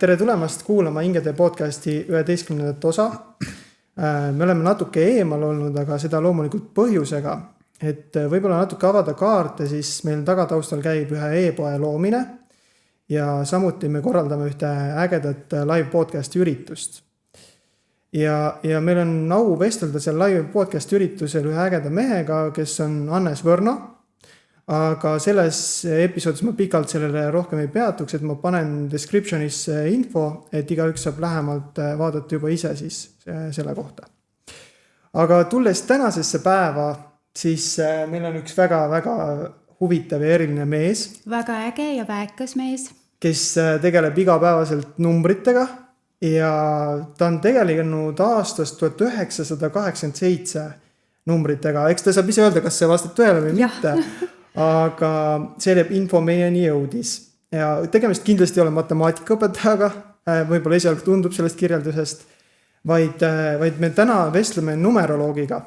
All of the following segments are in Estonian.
tere tulemast kuulama Ingede podcasti 11. osa. Me oleme natuke eemal olnud, aga seda loomulikult põhjusega, et võib-olla natuke avada kaarte, siis meil tagataustal käib ühe e-poe loomine ja samuti me korraldame ühte ägedat live podcasti üritust. Ja meil on au vestelda seal live podcasti üritusel ühe ägeda mehega, kes on Hannes Võrno. Aga selles episoodis ma pikalt sellele rohkem ei peatuks, et ma panen descriptionis info, et igaüks saab lähemalt vaadata juba ise siis selle kohta. Aga tulles tänasesse päeva, siis meil on üks väga-väga huvitav ja eriline mees. Väga äge ja väekas mees. Kes tegeleb igapäevaselt numbritega ja ta on tegelenud aastast 1987 numbritega. Eks ta saab ise öelda, kas see vastab tõele või mitte. Aga see info meieni jõudis. Ja tegemist kindlasti ei ole matemaatikaõpetajaga, võib-olla esialgu tundub sellest kirjeldusest, vaid me täna vestleme numeroloogiga.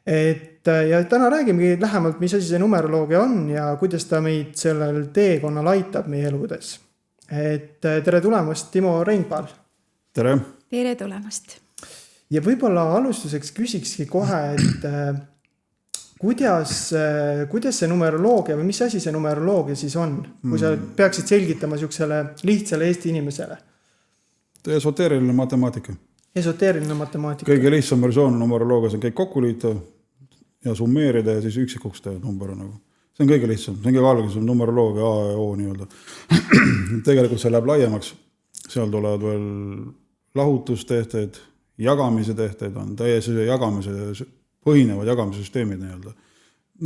Ja täna räägime lähemalt, mis asi see numeroloogia on ja kuidas ta meid sellel teekonnal aitab meie eludes. Tere tulemast, Timo Reinpal! Tere! Tere tulemast! Ja võib-olla alustuseks küsikski kohe, et kuidas see numeroloogia või mis asi see numeroloogia siis on, kui sa peaksid selgitama siuksele lihtsale Eesti inimesele? Esoteeriline matemaatika. Esoteeriline matemaatika. Kõige lihtsam versioon numeroloogias on kõik kokku liita ja summeerida ja siis üksikuks teha number. See on kõige lihtsam. See on kõige algus, on numeroloogia A ja O nii-öelda. Tegelikult see läheb laiemaks. Seal tulevad veel lahutustehted, jagamise tehted, on täiesti põhinevad jagamisüsteemid nii-öelda.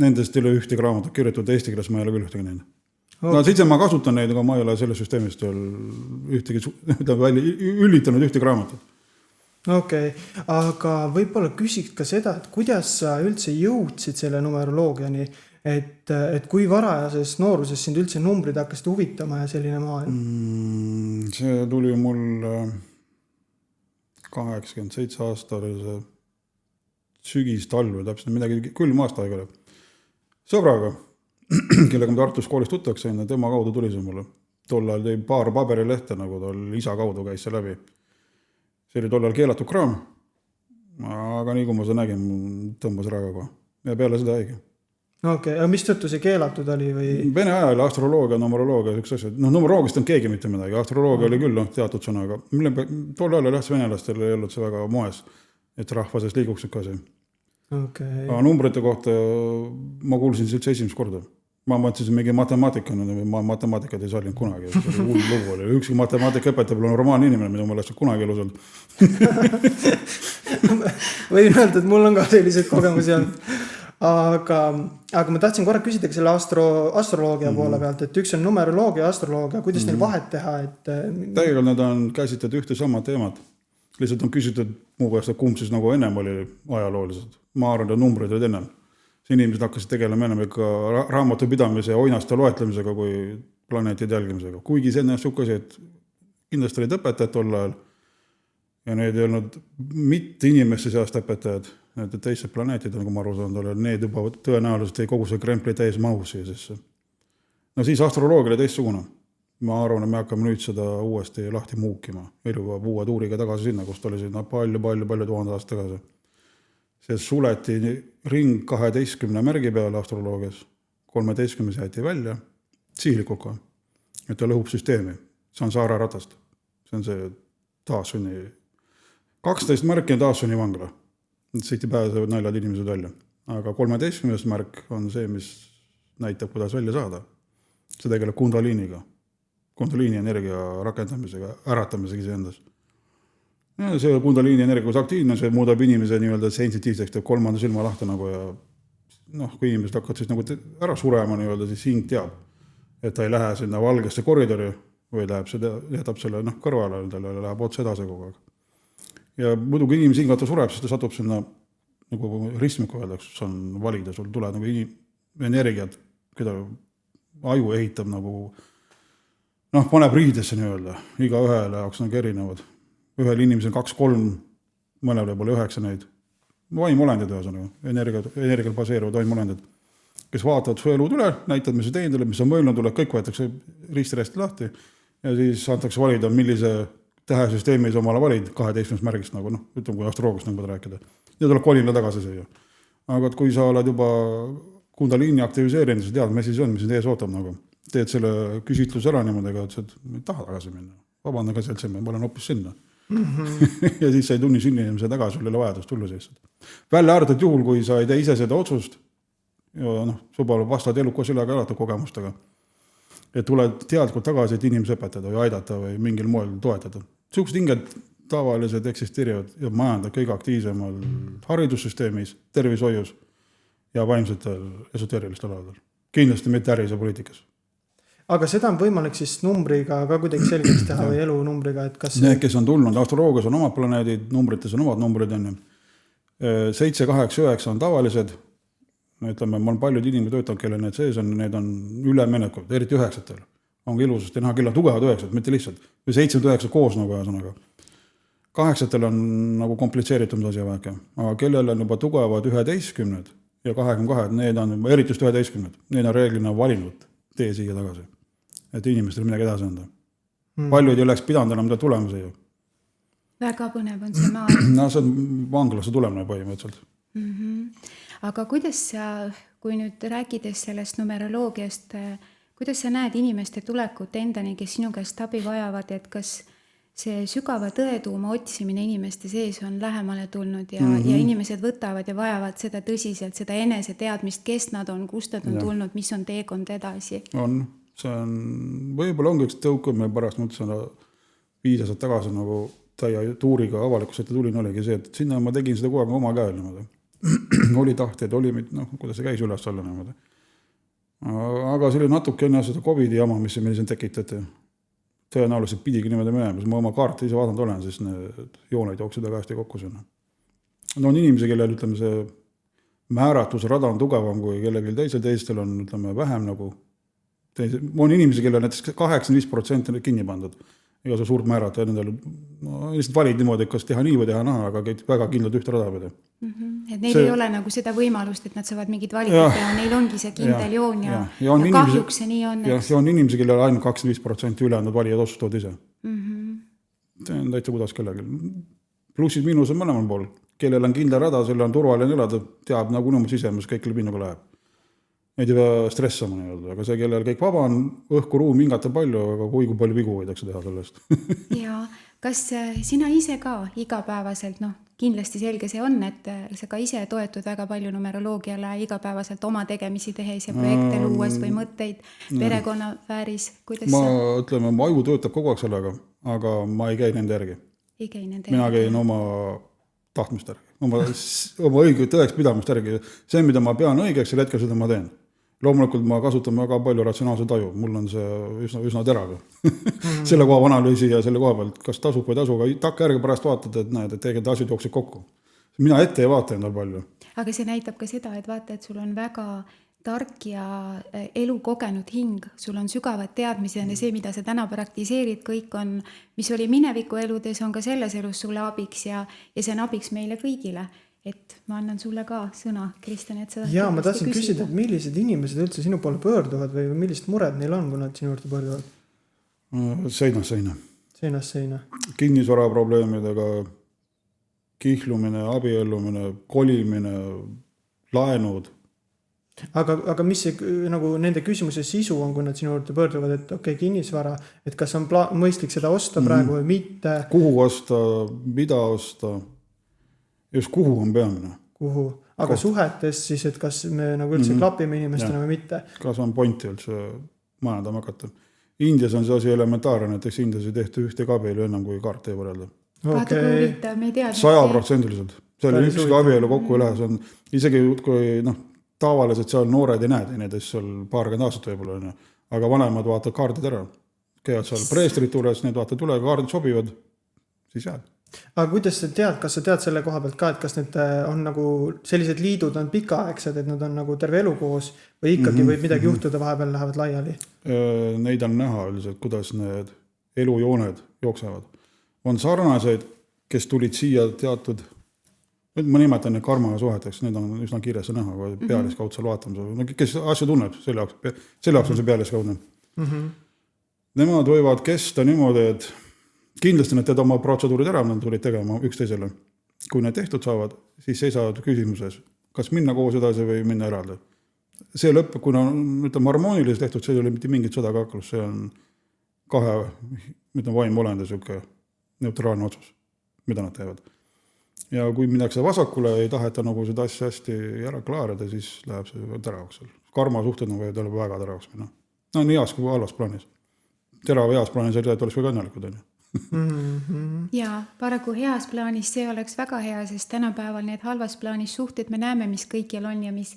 Nendest ei ole ühtegi raamatut kirjutatud, eesti keeles ma ei ole küll ühtegi neid. No, siis ma kasutan neid, aga ma ei ole selles süsteemist üllitanud ühtegi raamatut. Okei, aga võib-olla küsiks ka seda, et kuidas sa üldse jõudsid selle numeroloogiani, et kui varajases nooruses sind üldse numbrid hakkasid huvitama ja selline maailm? See tuli mul 87 aasta oli see sügis-talv, täpselt midagi külm aasta aega. Sõbraga, kellega ma Tartus koolis tuttavaks sain, tema kaudu tuli see mulle. Tol ajal tõi paar paberilehte, nagu tal isa kaudu käis see läbi. See oli tol ajal keelatud kraam, aga nii kui ma seda nägin, tõmbas raga kohe. Ja peale seda äigi. Okei, aga mis tõttu see keelatud oli? Või? Vene ajal astroloogia, numeroloogia, üks asja. Numeroloogist on keegi mitte midagi. Astroloogia oli küll teatud sõna, aga tol ajal lähtis venelastel ei olnud see väga moes, et rahva sees liiguks ka see. Okay. Aga numbrite kohta ma kuulsin üldse esimest korda. Ma mõtlesin mingi matemaatikana, ma matemaatikat ei sallinud kunagi. See oli lugu oli. Ükski matemaatika õpetaja pole normaalne inimene, mida ma läksin kunagi elus olnud. Võin öelda, et mul on ka sellised kogemusi olnud. Aga ma tahtsin korra küsida selle astroloogia poole pealt, et üks on numeroloogia ja astroloogia, kuidas neil vahet teha? Tegelikult nad on käsitletud ühte sama teemat. Lihtsalt on küsitud muu käest, et kumb siis nagu ennem oli ajalooliselt. Ma arvan, et numbrid olid ennem. Inimesed hakkasid tegelema ennem ikka raamatupidamise ja oinaste loetlemisega kui planeetide jälgimisega. Kuigi see ennast sukkasi, et kindlasti olid õpetajad tol ajal ja need ei olnud mitte inimeste seast õpetajad, need teised planeetid, nagu ma aru saan, need juba tõenäoliselt ei kogu see krempli täis mahus siia. No siis astroloogia oli teistsugune. Ma arvan, et me hakkame nüüd seda uuesti lahti muukima. Meil juba uue tuuriga tagasi sinna, kus oli sinna palju tuhande aasta tagasi. See suleti ring 12 märgi peale astroloogias, 13 jäeti välja, sihlikult ka, et ta lõhub süsteemi. See on Saara ratast. See on see taassunni. 12 märki on taassunni vangla. Siit ei pääsevad naljad inimesed välja. Aga 13 märk on see, mis näitab, kuidas välja saada. See tegeleb kundaliiniga. Kundaliini energia rakendamisega, äratamisega ise endas. Ja see kundaliini energia aktiivne, see muudab inimese nii-öelda sensitiivseks, teeb kolmanda silma lahti nagu ja kui inimesed hakkavad siis nagu ära surema nii-öelda, siis hing teab, et ta ei lähe sinna valgesse koridori või jätab selle kõrvale, talle läheb otse edasi kogu aeg. Ja muidugi inimese hing, ta sureb, siis ta satub sinna nagu ristmiku öeldaks, see on valida, sul tuleb nagu energiat, keda aju ehitab nagu paneb riidesse nii-öelda, iga ühele jaoks nagu erinevad. Ühel inimesel 2-3, mõnel võib-olla 9 neid. Vaimolendid ühesõnaga, energial baseeruvad vaimolendid, kes vaatavad su elud üle, näitavad, mis sa teinud, mis on mõelnud, kõik võetakse risti-resti lahti ja siis antakse valida, millise tähesüsteemi sa omale valid 12 märgist, nagu ütleme, kui astroloogist nagu rääkida. Ja tuleb kolina tagasi siia. Aga kui sa oled juba kundaliini aktiviseerinud, sa tead, mis siis on, mis ees ootab nagu. Teed selle küsitluse ära niimoodi, et ei taha tagasi minna. Vabandan ka seltsimme, ma olen hoopis sinna. Ja siis sa ei tunni sinna inimese tagasi, sul ei ole vajadust tulla siis. Välja arvatud juhul, kui sa ei tee ise seda otsust, ja suba vastavad eluka sellega alati kogemustega, et tuled teadlikult tagasi, et inimesi õpetada või aidata või mingil moel toetada. Sihukesed hinged tavalised eksisteerivad ja majandavad kõige aktiivsemal haridussüsteemis, tervishoius ja vaimsetel esoteerilistel aladel. Kindlasti mitte äris ja poliitikas. Aga seda on võimalik siis numbriga ka kuidagi selgeks teha või elunumbriga, et kas... Need, kes on tulnud, astroloogias on omad planeedid, numbrites on omad numbrid, 7, 8, 9 on tavalised. Ütleme, ma olen paljud inimesed töötanud, kelle need sees on, need on ülemenekud, eriti 9-tel. Ongi ilusasti näha, kelle on tugevad 9, mitte lihtsalt. Või 7-9 koos nagu ühesõnaga. 8-tel on nagu komplitseeritum asi väike, aga kellel on juba tugevad 11 ja 22, need on eriti just 11, need on reeglina valinud tee siia tagasi. Et inimestel midagi edasi anda. Paljud ei oleks pidanud enam mida tulema siia. Väga põnev on see maa. No see on vanglasse tulemine põhimõtteliselt. Aga kuidas sa, kui nüüd rääkides sellest numeroloogiast, kuidas sa näed inimeste tulekut endani, kes sinu käest abi vajavad, et kas see sügava tõetuuma otsimine inimeste sees on lähemale tulnud ja inimesed võtavad ja vajavad seda tõsiselt, seda enese teadmist, kes nad on, kust nad on tulnud, mis on teekond edasi? On, see on, võib-olla ongi üks tõukumine pärast mõtlesin 5 aastat tagasi nagu täie tuuriga avalikus ette tulin, oligi see, et sinna ma tegin seda kogu aeg oma käel niimoodi. Oli tahteid, oli, kuidas see käis üles olla niimoodi. Aga see oli natuke enne seda COVID-i jama, mis meil siin tekitati. Tõenäoliselt pidigi niimoodi minema, ma oma kaarti ise vaadanud olen, siis need jooned jooksid väga hästi kokku sinna. No on inimesi, kellel ütleme, see määratlusrada on tugevam kui kellelgi teistel on ütleme, vähem nagu on inimesi, kellel näiteks 85% kinni pandud. Ega see suurt määrata nendel, lihtsalt valid niimoodi, kas teha nii või teha naha, aga käid väga kindlalt ühte rada pidi. Et neil ei ole nagu seda võimalust, et nad saavad mingid valikud teha, neil ongi see kindel joon ja kahjuks see nii on. Ja on inimesi, kellel ainult 25% ülejäänud valijad otsustavad ise. See on täitsa kuidas kellegi. Plussid miinused mõlemal pool. Kellel on kindel rada, selle on turvaline elada, teab nagu nõumus sisemus, kõik lõbinuga läheb. Neid ei pea stressama nii-öelda, aga see, kellel kõik vaba on, õhku ruum hingata palju, aga kui palju vigu võidakse teha sellest. Ja kas sina ise ka igapäevaselt, kindlasti selge see on, et sa ka ise toetud väga palju numeroloogiale igapäevaselt oma tegemisi tehes ja projekte luues või mõtteid perekonnafääris? Ma ütleme, mu aju töötab kogu aeg sellega, aga ma ei käi nende järgi. Ei käi nende Mina käin oma tahtmist järgi, oma õige tõeks pidamist järgi. See, mida ma pean õigeks, selle hetkel seda ma teen. Loomulikult ma kasutan väga palju ratsionaalset aju, mul on see üsna terav. Selle koha analüüsi ja selle koha pealt, kas tasub või tasu, aga takka järgi pärast vaatad, et näed, et tegelikult asjad jooksid kokku. Mina ette ei vaata endal palju. Aga see näitab ka seda, et vaata, et sul on väga tark ja elu kogenud hing, sul on sügavad teadmised ja see, mida sa täna praktiseerid, kõik on, mis oli mineviku eludes, on ka selles elus sulle abiks ja see on abiks meile kõigile. Et ma annan sulle ka sõna, Kristjan, et seda... Jaa, ma tahtsin küsida, et millised inimesed üldse sinu poole pöörduvad või millised mured neil on, kui nad sinu juurde pöörduvad? Seinast seina. Seinast seina. Kinnisvara probleemidega, kihlumine, abiellumine, kolimine, laenud. Aga mis see, nagu nende küsimuse sisu on, kui nad sinu juurde pöörduvad, et okei, kinnisvara, et kas on mõistlik seda osta praegu või mitte? Kuhu osta, mida osta? Just kuhu on peamine. Kuhu? Aga suhetes siis, et kas me nagu üldse klapime inimestena või mitte? Kas on pointi üldse majandama hakata? Indias on see asi elementaarne, näiteks Indias ei tehta ühte abielu enam kui kaarte ei võrrelda. Vaata, kui huvitav, me ei tea. 100%. Seal ükski abielu kokku ei lähe, see on isegi kui tavaliselt seal noored ei näe teineteist seal paarkümmend aastat võib-olla, aga vanemad vaatavad kaardid ära. Käivad seal preestrid tules, need vaatavad üle, kaardid sobivad, siis jääd. Aga kuidas sa tead, kas sa tead selle koha pealt ka, et kas need on nagu sellised liidud on pikaaegsed, et nad on nagu terve elu koos või ikkagi võib midagi juhtuda, vahepeal lähevad laiali? Neid on näha üldiselt, kuidas need elujooned jooksevad. On sarnaseid, kes tulid siia teatud, ma nimetan need karmasuheteks, need on üsna kiiresti näha, kui pealiskaudsel vaatamise, kes asja tunneb, selle jaoks on see pealiskaudne. nemad võivad kesta niimoodi, et kindlasti nad teevad oma protseduurid ära, nad tulid tegema üksteisele. Kui need tehtud saavad, siis seisavad küsimuses, kas minna koos edasi või minna eraldi. See lõpp, kuna ütleme harmooniliselt tehtud, see ei ole mitte mingit sõda kaklus, see on kahe vaimolenda siuke neutraalne otsus, mida nad teevad. Ja kui minnakse vasakule, ei taheta nagu seda asja hästi ära klaarida, siis läheb see teravaks. Karma suhted võivad olla väga teravaks minna. No nii heas kui halvas plaanis. Terav heas plaanis oleks väga õnnelikud. Ja paraku heas plaanis see oleks väga hea, sest tänapäeval need halvas plaanis suhted me näeme, mis kõikjal on ja mis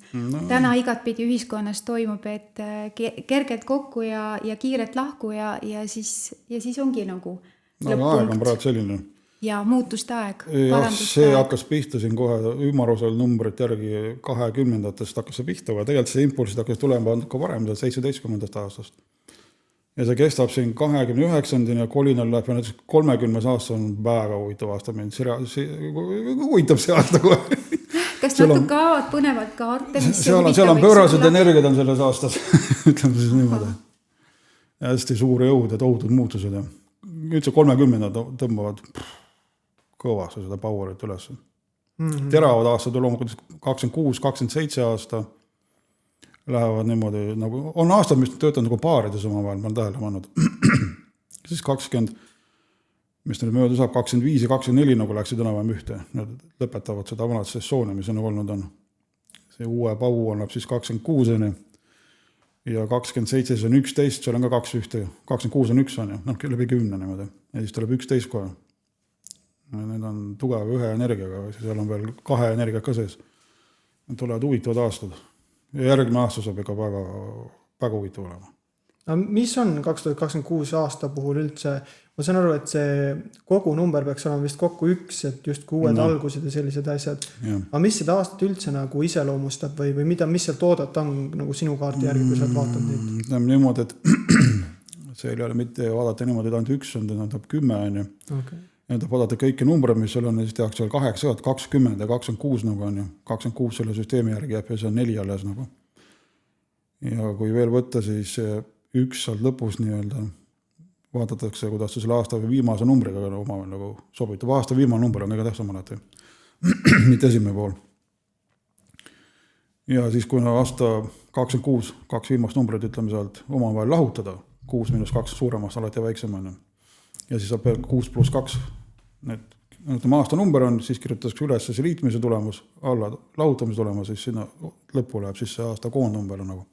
täna igatpidi ühiskonnas toimub, et kergelt kokku ja kiiret lahku ja siis ongi nagu lõpp-punkt. Aeg on praegu selline. Ja muutuste aeg. See hakkas pihta siin kohe ümarosal numbrit järgi 20-ndatest hakkas see pihta, aga tegelikult see impulsid hakkas tulema ka varem, 17. aastast. Ja see kestab siin 29-ndini ja kolinal läheb ja näiteks 30 aasta on väga huvitav aasta. Huvitab see aasta kohe. Kas natuke avad põnevad kaarte? Seal on pöörased energiad on selles aastas. Ütleme siis niimoodi. Ja hästi suur jõud ja tohutud muutused. Üldse 30 tõmbavad kõvasti seda powerit üles. Teravad aastad on loomulikult 26, 27 aasta. Lähevad niimoodi, nagu on aastad, mis töötavad nagu paarides oma vahel, ma olen tähele pannud. Siis 20, mis neil mööda saab, 25 ja 24 nagu läksid enam ühte. Nad lõpetavad seda vanat sessiooni, mis on olnud on. See uue pau annab siis 26 ja 27 on 11, seal on ka 2 ühte. 26 on 1 on ju, läbi 10 niimoodi. Ja siis tuleb 11 kohe. Need on tugev ühe energiaga, seal on veel 2 energiat ka sees. Need tulevad huvitavad aastad. Ja järgmine aasta saab ikka väga huvitav olema. Mis on 2026 aasta puhul üldse? Ma saan aru, et see kogu number peaks olema vist kokku 1, et just uued algused ja sellised asjad. Aga mis seda aastat üldse nagu iseloomustab või mis seal toodata on nagu sinu kaardi järgi, kui sa vaatad neid? Niimoodi, et see ei ole mitte vaadata niimoodi, et ainult 1 on, ta on 10 on ju. Okay. Ja ta vaadata kõiki numbreid, mis seal on, siis tehakse 8, 20 ja 26 nagu on ju. 26 selle süsteemi järgi jääb ja see on 4 alles nagu. Ja kui veel võtta, siis 1 saalt lõpus nii-öelda vaadatakse, kuidas selle aasta viimase numbriga omavahel nagu sobitab. Aasta viimane number on kõige tähtsam alati. Mitte esimene pool. Ja siis kui aasta 26, 2 viimast numbrit ütleme sealt omavahel lahutada, 6 - 2 suuremast alati väiksem on. Ja siis saab 6 + 2. Need aasta number on, siis kirjutatakse üles see liitmise tulemus, alla lahutamise tulemus, siis sinna lõppu läheb siis see aasta koondnumber nagu.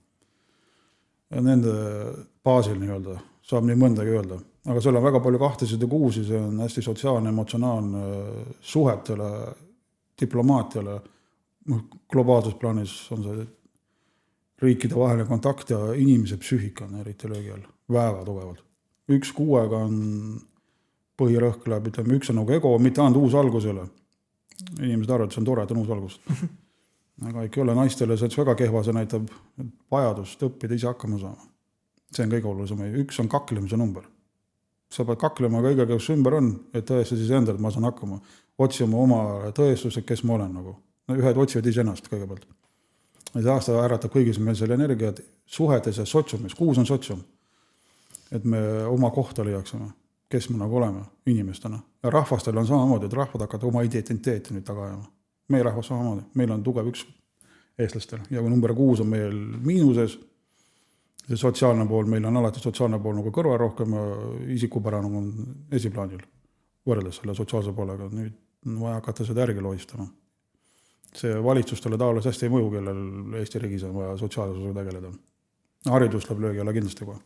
Ja nende baasil nii-öelda saab nii mõndagi öelda. Aga seal on väga palju 2 ja 6, see on hästi sotsiaalne, emotsionaalne suhetele, diplomaatiale. Globaalses plaanis on see riikide vaheline kontakt ja inimese psüühika on eriti löögi all. Väga tugevalt. 1 6 on põhirõhk läheb, ütleme, 1 on nagu ego, mitte ainult uus algus ei ole. Inimesed arvavad, et see on tore, et on uus algus. Aga ikka ei ole naistele, see on väga kehva, see näitab vajadust õppida ise hakkama saama. See on kõige olulisem. 1 on kaklemise number. Sa pead kaklema kõigega, kes ümber on, et tõesti siis endalt ma saan hakkama. Otsima oma tõestused, kes ma olen nagu. Ühed otsivad ise ennast kõigepealt. Ja see aasta äratab kõigis meil selle energiat suhetes ja sotsumis. 6 on sotsum. Et me oma kohta leiaksime, kes me nagu oleme inimestena. Ja rahvastel on samamoodi, et rahvad hakkavad oma identiteeti nüüd taga ajama. Meie rahvas samamoodi. Meil on tugev 1 eestlastel. Ja kui number 6 on meil miinuses, see sotsiaalne pool, meil on alati sotsiaalne pool nagu kõrva rohkem isikupärane on esiplaanil võrreldes selle sotsiaalse poolega. Nüüd on vaja hakata seda järgi loistama. See valitsustele taoles hästi ei mõju, kellel Eesti riigis on vaja sotsiaalsusega tegeleda. Haridus läheb löögi alla kindlasti kohe.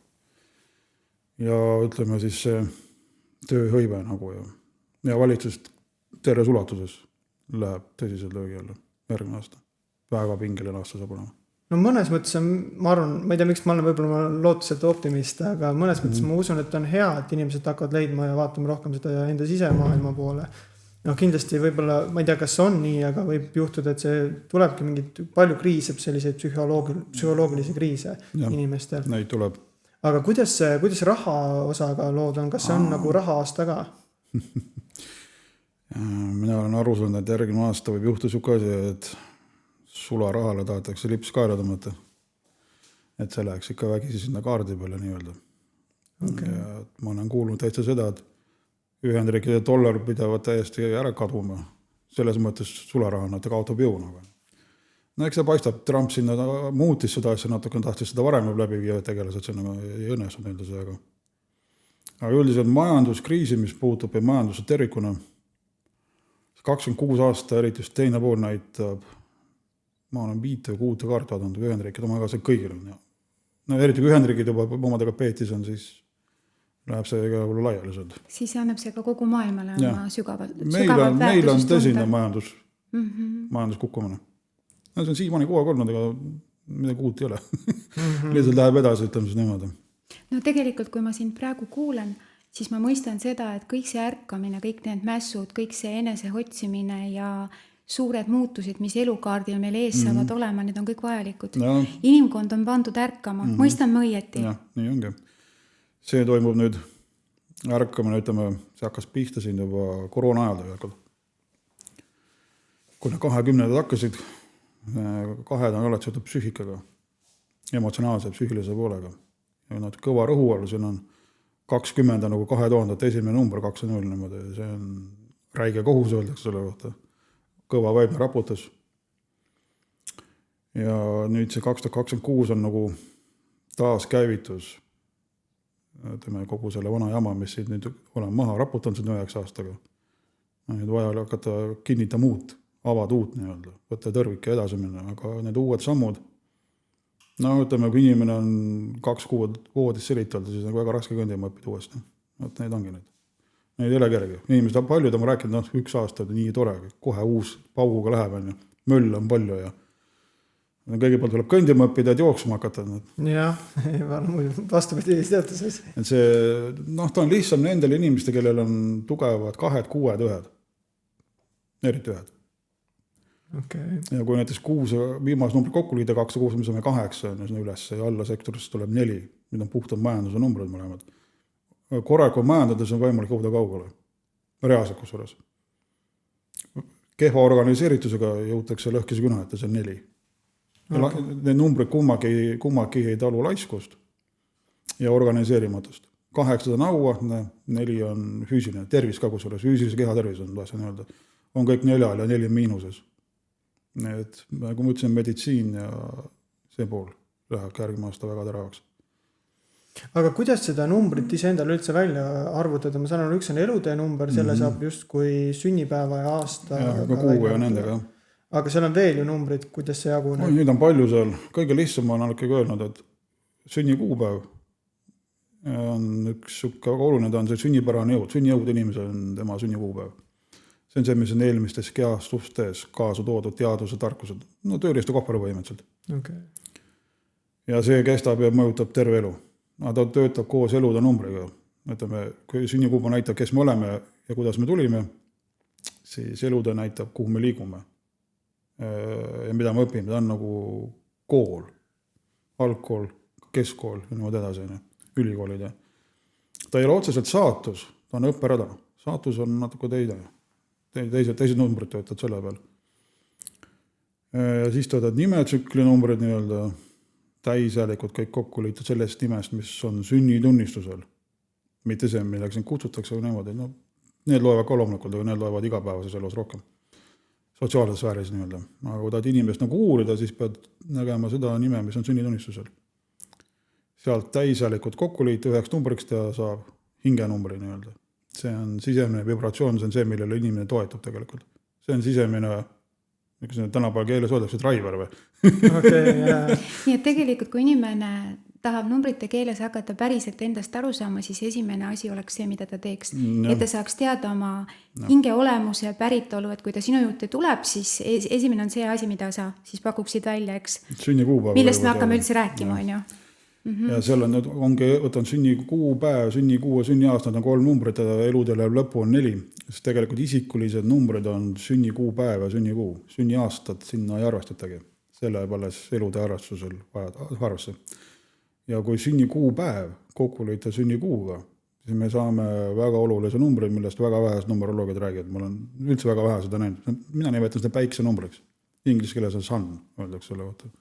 Ja ütleme siis see tööhõive nagu ja valitsust terves ulatuses läheb tõsiselt löögi alla järgmine aasta. Väga pingeline aasta saab olema. No mõnes mõttes ma arvan, ma ei tea, miks ma olen võib-olla lootuselt optimist, aga mõnes mõttes ma usun, et on hea, et inimesed hakkavad leidma ja vaatama rohkem seda enda sisemaailma poole. No kindlasti võib-olla, ma ei tea, kas on nii, aga võib juhtuda, et see tulebki mingit palju kriiseb selliseid psühholoogilisi kriise inimestel. Neid tuleb. Aga kuidas raha osaga lood on? Kas see on nagu raha aasta ka? Mina olen aru saanud, et järgmine aasta võib juhtu siuke asi, et sularahale tahetakse lips kaela tõmmata. Et see läheks ikka vägisi sinna kaardi peale nii-öelda. Okay. Ma olen kuulnud täitsa seda, et Ühendriikide dollar pidavad täiesti ära kaduma. Selles mõttes sularahana, et ta kaotab jõu. No eks see paistab, Trump sinna muutis seda asja natuke, tahtis seda varem läbi viia tegelased, see nagu ei õnnestunud enda see. Aga üldiselt majanduskriisi, mis puutub ja majanduse tervikuna, 26 aasta, eriti just teine pool näitab, ma olen 5 või 6 kaarti vaadanud Ühendriikid, oma see kõigil on. No eriti kui Ühendriigid juba omadega peetis on, siis läheb see iga palju laialiselt. Siis annab see ka kogu maailmale oma sügavalt meil on tõsine majanduskukkumine. No see on siiamaani kogu aeg olnud, aga midagi uut ei ole. Lihtsalt läheb edasi, ütleme siis niimoodi. No tegelikult, kui ma sind praegu kuulen, siis ma mõistan seda, et kõik see ärkamine, kõik need mässud, kõik see enese otsimine ja suured muutused, mis elukaardil meil ees saavad olema, need on kõik vajalikud. Ja. Inimkond on pandud ärkama, mõistan ma õieti? Jah, nii ongi. See toimub nüüd ärkamine, ütleme, see hakkas pihta siin juba koroona ajal tegelikult. Kui need 20 hakkasid, 2 on alati seotud psüühikaga, emotsionaalse psüühilise poolega. Ja nad kõva rõhu all, siin on 20 nagu 2000, esimene number 2-0 niimoodi. See on räige kohus öeldakse selle kohta. Kõva vaimne raputus. Ja nüüd see 2026 on nagu taas käivitus. Ütleme, kogu selle vana jama, mis siin nüüd olen maha raputanud siin 9 aastaga. Nüüd vaja hakata kinnitama uut, avada uut nii-öelda, võtta tõrvik ja edasi minna, aga need uued sammud, no ütleme, kui inimene on 2 kuud voodis selitanud, siis on väga raske kõndima õppida uuesti. Võt need ongi need. Neid ei ole kerge. Inimesed paljud on rääkinud, 1 aasta on nii tore, kohe uus pauguga läheb, möll on palju ja kõigepealt tuleb kõndima õppida, et jooksma hakata. Jah, vastupidi teates. Et see, ta on lihtsam nendele inimeste, kellel on tugevad 2, 6, 1. Eriti 1. Okay. Ja kui näiteks 6 viimase numbri kokku liida 2-6, me saame 8 üles ja alla sektorist tuleb 4. Nüüd on puhtad majanduse numbrid mõlemad. Korralikul majandades on võimalik jõuda kaugele. Reaalselt kusjuures. Kehva organiseeritusega jõutakse lõhkise küna, et see on 4. Okay. Need numbrid kummagi ei talu laiskust ja organiseerimatust. 8 on auahne, 4 on füüsiline tervis ka kusjuures. Füüsilise keha tervis on tahtsin öelda. On kõik 4 ja 4 miinuses. Et, kui ma ütlesin meditsiin ja see pool läheb järgmine aasta väga teravaks. Aga kuidas seda numbrit iseendale üldse välja arvutada? Ma saan aru, üks on elutee number, selle saab just kui sünnipäeva ja aasta. Ja, ka kuu ja nendega. Aga seal on veel ju numbrid, kuidas see jaguneb? Nüüd on palju seal. Kõige lihtsam on ikkagi öelnud, et sünnikuupäev on üks oluline, ta on see sünnipärane jõud. Sünnijõud inimesel on tema sünnikuupäev. See on see, mis on eelmistes keastustes kaasa toodud teaduse tarkused. No tööriistu kopper põhimõtteliselt. Okay. Ja see kestab ja mõjutab terve elu. Ta töötab koos elude numbriga. Ütleme, kui sünnikuupäev näitab, kes me oleme ja kuidas me tulime, siis elude näitab, kuhu me liigume. Ja mida me õpime. Ta on nagu kool, algkool, keskkool ja niimoodi edasi, ülikoolid. Ta ei ole otseselt saatus, ta on õpperada. Saatus on natuke teine. Teised numbrid töötavad selle peal. Ja siis töötavad nimetsükli numbrid nii-öelda täisjälikud kõik kokku liitud sellest nimest, mis on sünnitunnistusel. Mitte see, millega sind kutsutakse või niimoodi. No, need loevad ka loomulikult, aga need loevad igapäevases elus rohkem. Sotsiaalses sfääris nii-öelda. Aga kui tahad inimest nagu uurida, siis pead nägema seda nime, mis on sünnitunnistusel. Sealt täisjälikud kokku liitu 9 numbriks ta saab hingenumbri nii-öelda. See on sisemine vibratsioon, see on see, millele inimene toetub tegelikult. See on sisemine, tänapäeval keeles öeldakse, driver või? Okay, yeah. Nii et tegelikult, kui inimene tahab numbrite keeles hakata päriselt endast aru saama, siis esimene asi oleks see, mida ta teeks. Et ta saaks teada oma hinge olemuse päritolu, et kui ta sinu juurde tuleb, siis esimene on see asi, mida sa siis pakuksid välja, eks? Millest me hakkame üldse rääkima, on ju? Ja seal ongi, võtan sünnikuupäev, sünnikuu ja sünniaasta, need on 3 numbrit ja eludele lõpu on 4. Sest tegelikult isikulised numbrid on sünnikuupäev ja sünnikuu. Sünniaastat sinna ei arvestatagi. Selle alles elude arvestusel arvesse. Ja kui sünnikuupäev kokku liita sünnikuuga, siis me saame väga olulise numbri, millest väga vähesed numeroloogid räägivad. Ma olen üldse väga vähe seda näinud. Mina nimetan seda päikse numbriks. Inglise keeles on sun, öeldakse selle kohta.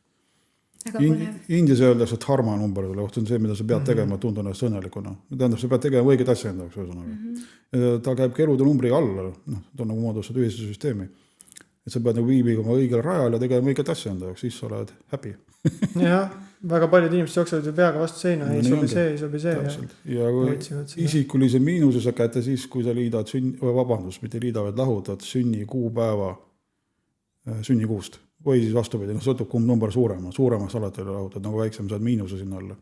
väga põnev. Indias öeldakse, et harma number on see, mida sa pead tegema, tundun ennast õnnelikuna. Tähendab, sa pead tegema õiget asja enda jaoks. Ta käib elude numbri alla, ta on nagu moodustada ühise süsteemi. Et sa pead nagu viibima õigel rajal ja tegema õiget asja enda jaoks, siis sa oled happy. Jah, väga paljud inimesed jooksevad ju peaga vastu seina, ei sobi see. Ja kui isikulise miinuse sa kätte siis, kui sa liidad mitte liidavad, lahutad sünni kuupäeva sünnikuust. Või siis vastupidi, sõltub kumb number suuremaks alati lahutad, nagu väiksem saad miinuse sinna alla,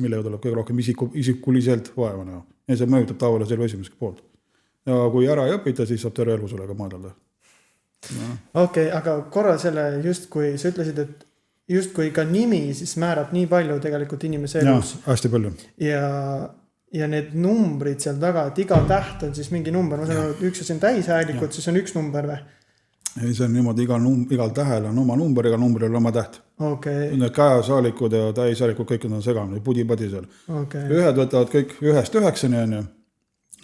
mille tuleb kõige rohkem isikuliselt vaeva näha. Ja see mõjutab tavalise elu esimesest poolt. Ja kui ära ei õpita, siis saab terve elu sellega maadelda. Okei, aga korra selle justkui sa ütlesid, et justkui ka nimi siis määrab nii palju tegelikult inimese elus. Ja, hästi palju. Ja need numbrid seal taga, et iga täht on siis mingi number. Ma saan aru, et üks on täishäälikud, siis on üks number või? Ei, see on niimoodi, igal tähel on oma number, igal numbril on oma täht. Okay. Need käesaalikud ja täissaalikud, kõik on segamini, pudi-padi seal. Okay. Ühed võtavad kõik 1-9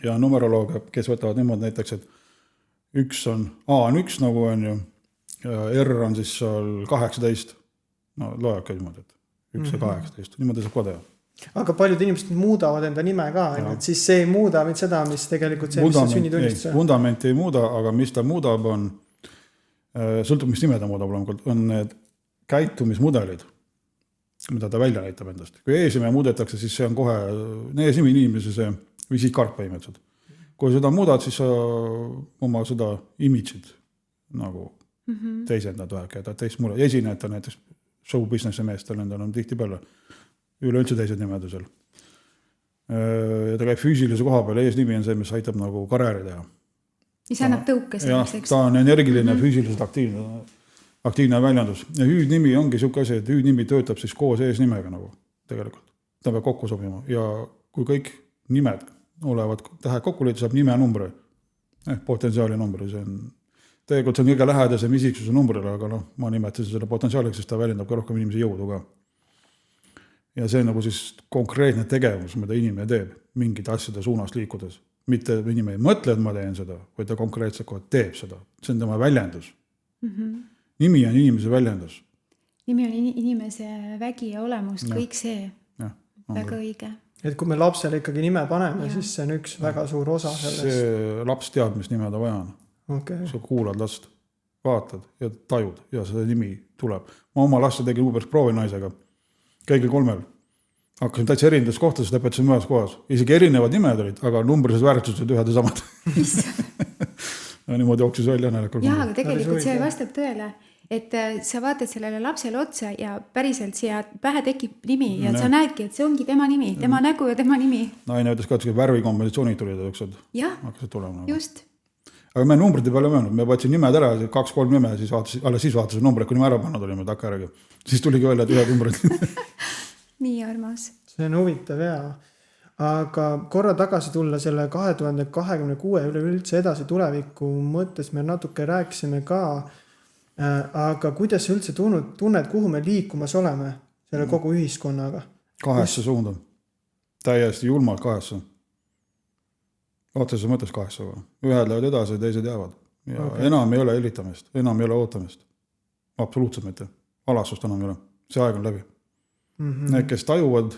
ja numeroloog, kes võtavad niimoodi näiteks, et A on 1 nagu on ju, ja R on siis seal 18. No loebki niimoodi, et 1 ja 18. Niimoodi saab ka teha. Aga paljud inimesed muudavad enda nime ka, et siis see ei muuda mitte seda, mis tegelikult see, mis see sünnitunnistus. Fundamenti ei muuda, aga mis ta muudab on, sõltub, mis nime ta muudab, on need käitumismudelid, mida ta välja näitab endast. Kui eesnime muudetakse, siis see on kohe, eesnime inimese see visiitkaart põhimõtteliselt. Kui seda muudad, siis sa oma seda image'id nagu teisendad väheke, et teist mulle esinejata näiteks show businessi meestel, nendel on tihti peale üleüldse teised nimed seal. Ja ta käib füüsilise koha peal, eesnimi on see, mis aitab nagu karjääri teha. Mis annab tõuke selleks. Ta on energiline, füüsiliselt aktiivne väljendus. Ja hüüdnimi ongi siuke asi, et hüüdnimi töötab siis koos eesnimega nagu tegelikult. Ta peab kokku sobima ja kui kõik nimed olevad tähed kokku liitu, saab nime numbri, potentsiaali numbri. Tegelikult see on kõige lähedasem isiksuse numbrile, aga ma nimetasin selle potentsiaaliks, sest ta väljendab ka rohkem inimese jõudu ka. Ja see on nagu siis konkreetne tegevus, mida inimene teeb mingite asjade suunas liikudes. Mitte inimene ei mõtle, et ma teen seda, vaid ta konkreetselt kohe teeb seda. See on tema väljendus. Nimi on inimese väljendus. Nimi on inimese vägi ja olemust, kõik see. Väga õige. Et kui me lapsele ikkagi nime paneme, siis see on üks väga suur osa sellest. See laps teab, mis nime ta vaja on. Okay. Sa kuulad last, vaatad ja tajud ja see nimi tuleb. Ma oma laste tegin uueks proovinaisega. Kõigil 3. Hakkasin täitsa erindas kohtades, lõpetasin mõnes kohas. Isegi erinevad nimed olid, aga numbrilised väärtused ühed ja samad. Niimoodi jooksis välja. Jaa, aga tegelikult see vastab tõele, et sa vaatad sellele lapsele otsa ja päriselt siia pähe tekib nimi ja sa näedki, et see ongi tema nimi, tema nägu ja tema nimi. Naine ütles ka, et värvikombinatsioonid tulid üksed. Jah, just. Aga me numbrite peale mõelnud, me võtsin nimed ära, 2-3 nime, alles siis vaatasin numbreid, kui nime ära pannud olime takka järgi. Siis tuligi välja, et ühed numbrid. Nii armas. See on huvitav aga korra tagasi tulla selle 2026 üleüldse edasi tuleviku mõttes me natuke rääkisime ka, aga kuidas sa üldse tunned, kuhu me liikumas oleme selle kogu ühiskonnaga? 8 suunda. Täiesti julmalt 8. Otseses mõttes 8. Ühed lähevad edasi, teised jäävad. Ja enam ei ole elitamist, enam ei ole ootamist. Absoluutselt mitte. Alasust enam ei ole. See aeg on läbi. Need, kes tajuvad,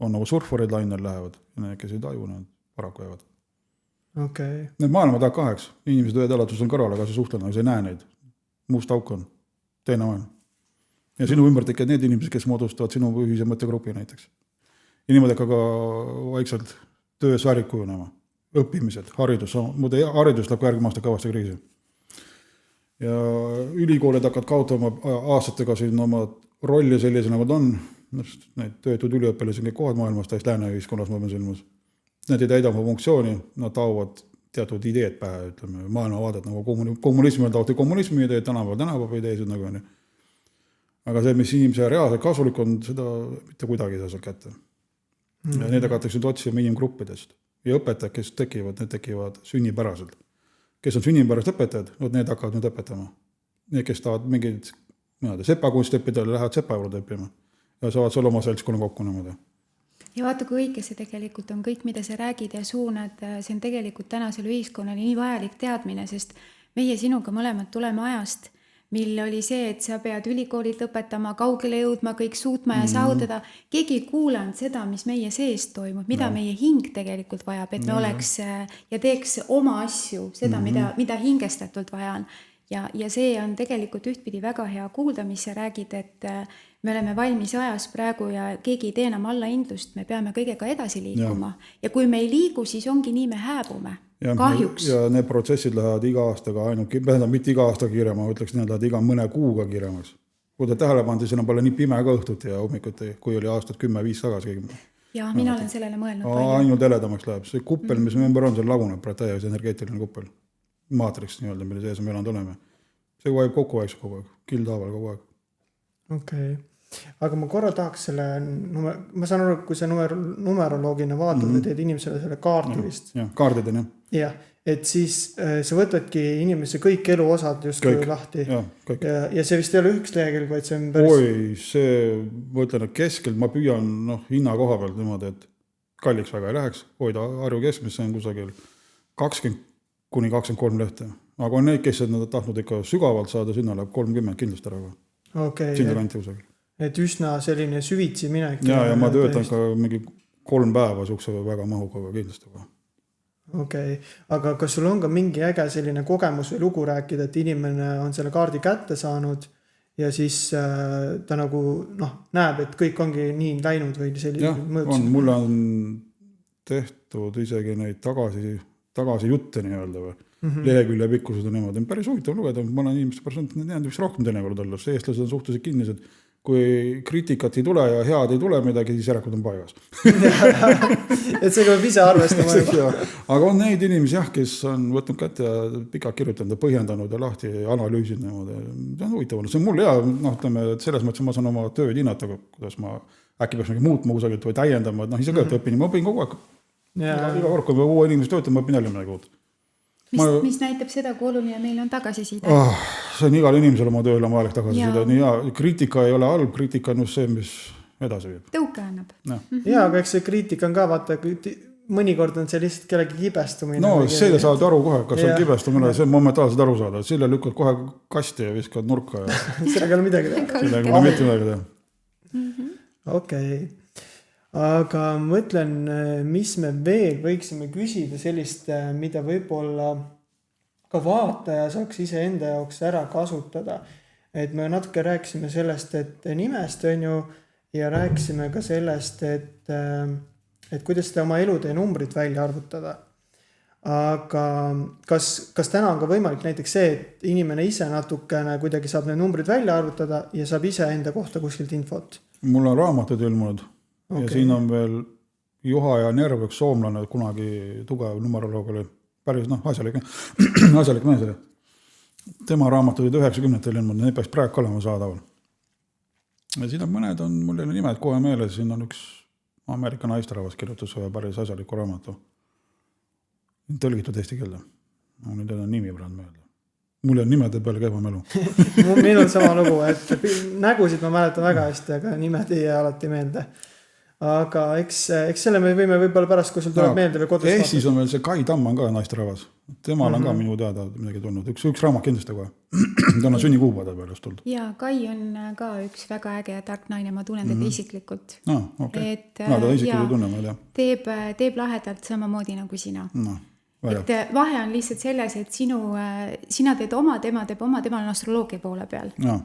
on nagu surfarid lainel lähevad ja need, kes ei taju, need paraku jäävad. Okay. Need maailma tahab 8. Inimesed ühed elatus on kõrval, aga sa suhtled, aga sa ei näe neid. Must auk on. Teine maailm. Ja sinu ümber tekivad need inimesed, kes moodustavad sinu ühise mõttegrupi näiteks. Ja niimoodi ka vaikselt töösväärid kujunema. Õppimised, haridus läheb järgmine aasta kõvasti kriisi. Ja ülikoolid hakkavad kaotama aastatega siin oma rolli sellise nagu on. Need töötud üliõpilasi kõik kohad maailmas täis lääne ühiskonnas ma pean silmas. Need ei täida oma funktsiooni, nad taovad teatud ideed pähe, ütleme, maailmavaadet nagu kommunismi taovad kommunismi ideed, tänapäeva ideesid nagu on. Aga see, mis inimese reaalselt kasulik on, seda mitte kuidagi ei saa seal kätte. Ja need hakatakse otsima inimgruppidest. Ja õpetajad, kes tekivad, need tekivad sünnipäraselt. Kes on sünnipärast õpetajad, need hakkavad nüüd õpetama. Need, kes tahavad mingid sepakunst õppida, lähevad sepa juurde õppima. Ja saavad seal oma seltskonna kokku niimoodi. Ja vaata, kui õige see tegelikult on kõik, mida sa räägid ja suunad, see on tegelikult tänasel ühiskonnal nii vajalik teadmine, sest meie sinuga mõlemad tuleme ajast, mil oli see, et sa pead ülikoolid lõpetama, kaugele jõudma, kõik suutma ja saavutada. Keegi ei kuulanud seda, mis meie sees toimub, mida meie hing tegelikult vajab, et me oleks ja teeks oma asju, seda, mida hingestatult vaja on. Ja see on tegelikult ühtpidi väga hea kuulda, mis sa räägid, et me oleme valmis ajas praegu ja keegi ei tee enam allahindlust, me peame kõigega edasi liikuma. Ja kui me ei liigu, siis ongi nii, me hääbume. Kahjuks. Ja need protsessid lähevad iga aastaga ainult, mitte iga aasta kiirema, ütleks, need lähevad iga mõne kuuga kiiremaks. Kui ta tähele pandi, siin on palju nii pime ka õhtuti ja hommikuti, kui oli aastad 10-5 tagasi. Ja mina olen sellele mõelnud palju. Ainult eledamaks läheb. See kuppel, mis me ümber on, see laguneb täies energeetiline kuppel. Maatriks nii-öelda, mille sees me elanud oleme. See vajub kogu aeg, kildhaaval kogu aeg. Okei. Aga ma korra tahaks selle, ma saan aru, kui see numeroloogina vaatad ja teed inimesele selle kaardi vist. Jah, kaardid on jah. Jah, et siis sa võtadki inimese kõik eluosad just lahti. Ja see vist ei ole üks lehekülg, vaid see on päris... Oi, see, ma ütlen, et keskelt ma püüan hinna koha pealt niimoodi, et kalliks väga ei läheks. Hoida Harju keskmis, see on kusagil 20-23 lehte. Aga on neid, kes nad tahtnud ikka sügavalt saada, sinna läheb 30 kindlasti ära. Sinna kanti kusagil. Et üsna selline süvitsi minek. Ja ma töötan ka mingi 3 päeva sukse väga mahukaga kindlasti. Okei. Aga kas sul on ka mingi äge selline kogemus või lugu rääkida, et inimene on selle kaardi kätte saanud ja siis ta nagu näeb, et kõik ongi nii läinud või selline mõõtus? On, mulle on tehtud isegi neid tagasi jutte nii-öelda või. Lehekülje pikkused on niimoodi. Päris huvitav lugeda, ma olen inimeste pärast näinud, mis rohkem teinekord olla. See eestlased on suhteliselt kinnised. Kui kriitikat ei tule ja head ei tule midagi, siis järelikult on paigas. Et see peab ise arvestama. Aga on neid inimesi, kes on võtnud kätte ja pikalt kirjutanud ja põhjendanud ja lahti ja analüüsid. See on huvitav. See on mul hea, et selles mõttes ma saan oma tööd hinnata, kuidas ma äkki peaks muutma kusagilt või täiendama. Ise ka õpin, ma õpin kogu aeg. Iga kord, kui ma uue inimesi töötan, ma õpin jälle midagi uut. Mis näitab seda, kui oluline meil on tagasiside? See on igal inimesel oma tööle vajalik tagasiside. Kriitika ei ole halb, kriitika on just see, mis edasi viib. Tõuke annab. Ja, aga eks see kriitika on ka, vaata, mõnikord on see lihtsalt kellegi kibestumine. No, selle saad aru kohe, kas on kibestumine, see momentaalselt aru saada. Selle lükkad kohe kasti ja viskad nurka. Sellega ei ole midagi teha. Sellega ei ole mitte midagi teha. Okei. Aga mõtlen, mis me veel võiksime küsida sellist, mida võib-olla ka vaataja saaks ise enda jaoks ära kasutada. Et me natuke rääkisime sellest, et nimest on ju, ja rääkisime ka sellest, et kuidas te oma elude numbrit välja arvutada. Aga kas täna on ka võimalik näiteks see, et inimene ise natukene kuidagi saab need numbrid välja arvutada ja saab ise enda kohta kuskilt infot? Mul on raamatud ilmunud. Ja siin on veel Juha ja Nerv, üks soomlane, kunagi tugev numeroloog oli. Päris asjalik mees oli. Tema raamatud olid 90-tel ilmunud, need peaks praegu olema saadaval. Ja siin on mõned, mul ei ole nimed kohe meeles, siin on üks Ameerika naisterahvas kirjutus ühe päris asjaliku raamatu. Tõlgitud eesti keelde. Nüüd on nimi praegu meelde. Mul on nimede peale käima mälu. Minul sama lugu, et nägusid ma mäletan väga hästi, aga nimed ei jää alati meelde. Aga eks selle me võime võib-olla pärast, kui sul tuleb meelde või kodus vaata. Eestis on veel see Kai Tamman ka naisterahvas. Temal on ka minu teada midagi tulnud. Üks raamat kindlasti kohe. Ta on sünnikuupäeva peale just tulnud. Ja Kai on ka üks väga äge ja tark naine, ma tunnen teda isiklikult. Okay. Ta isiklikult ei tunne, ma ei tea. Teeb lahedalt samamoodi nagu sina. Et vahe on lihtsalt selles, et sina teed oma, tema teeb oma, tema on astroloogia poole peal. Ja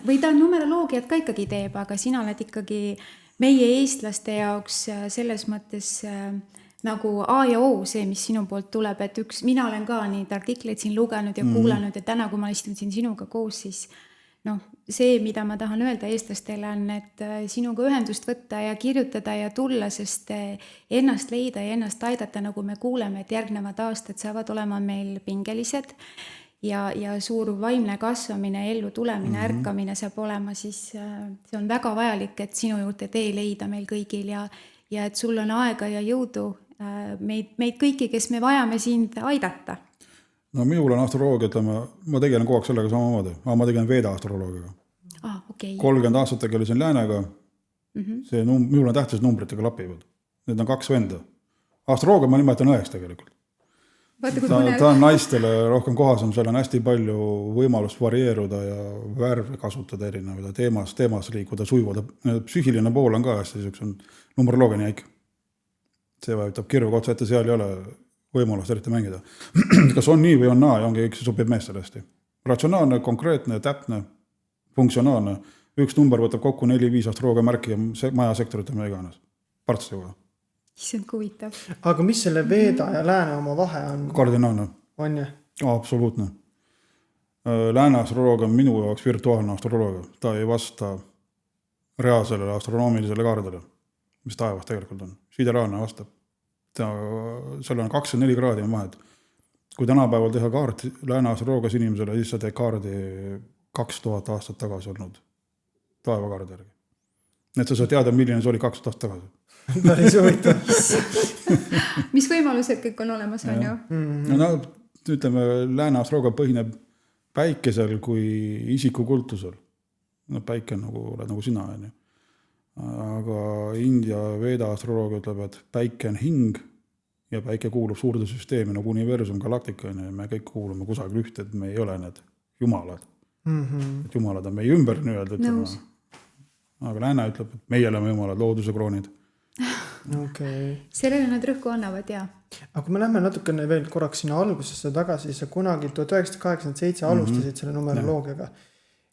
või ta numeroloogiat ka ikkagi teeb, aga sina oled ikkagi meie eestlaste jaoks selles mõttes nagu A ja O see, mis sinu poolt tuleb, et mina olen ka neid artikleid siin lugenud ja kuulanud ja täna, kui ma istun siin sinuga koos, siis see, mida ma tahan öelda eestlastele on, et sinuga ühendust võtta ja kirjutada ja tulla, sest ennast leida ja ennast aidata, nagu me kuuleme, et järgnevad aastad saavad olema meil pingelised ja suur vaimne kasvamine, ellu tulemine, ärkamine saab olema, siis see on väga vajalik, et sinu juurde tee leida meil kõigil ja et sul on aega ja jõudu meid kõiki, kes me vajame sind aidata. No minul on astroloogia, ma tegelen kogu aeg sellega samamoodi, aga ma tegelen Veda astroloogiaga. 30 aastat tegelesin läänega, see minul on tähtis numbritega lapivad. Need on 2 venda. Astroloogia ma nimetan 1 tegelikult. Vaata, kui ta põnev. on naistele rohkem kohasem, seal on hästi palju võimalust varieeruda ja värve kasutada erinevaid teemas liikuda, sujuda. Psüühiline pool on ka hästi numeroloogia nii äik. See vajutab kirju otsa ette, seal ei ole võimalust eriti mängida. Kas on nii või on naa ja ongi üks sobib meestele hästi. Ratsionaalne, konkreetne, täpne, funktsionaalne. Üks number võtab kokku 4-5 astroloogia märki ja majasektorit ja mida iganes. Partsega. Issand, huvitav. aga mis selle Veda ja Lääne oma vahe on? Kardinaalne. On ju? Absoluutne. Lääne astroloogia on minu jaoks virtuaalne astroloogia. Ta ei vasta reaalsele astronoomilisele kaardile, mis taevas tegelikult on. Sideraalne vastab. Seal on 24 kraadi on vahet. Kui tänapäeval teha kaart Lääne astroloogias inimesele, siis sa teed kaardi 2000 aastat tagasi olnud taevakaardi järgi. Et sa saad teada, milline see oli 2000 aastat tagasi. Päris huvitav. Mis võimalused kõik on olemas, on ju? No, ütleme, Lääne astroloogia põhineb päikesel kui isikukultusel. No, päike oled nagu sina. On ju. Aga India Veda astroloogia ütleb, et päike on hing ja päike kuulub suurde süsteemi nagu universum, galaktika. Ja me kõik kuulume kusagil ühte, et me ei ole need jumalad. Et jumalad on meie ümber nii-öelda. Aga Lääne ütleb, et meie oleme jumalad, looduse kroonid. Okay. Sellele nad rõhku annavad, jaa. Aga kui me lähme natukene veel korraks sinna algusesse tagasi, sa kunagi 1987 alustasid selle numeroloogiaga.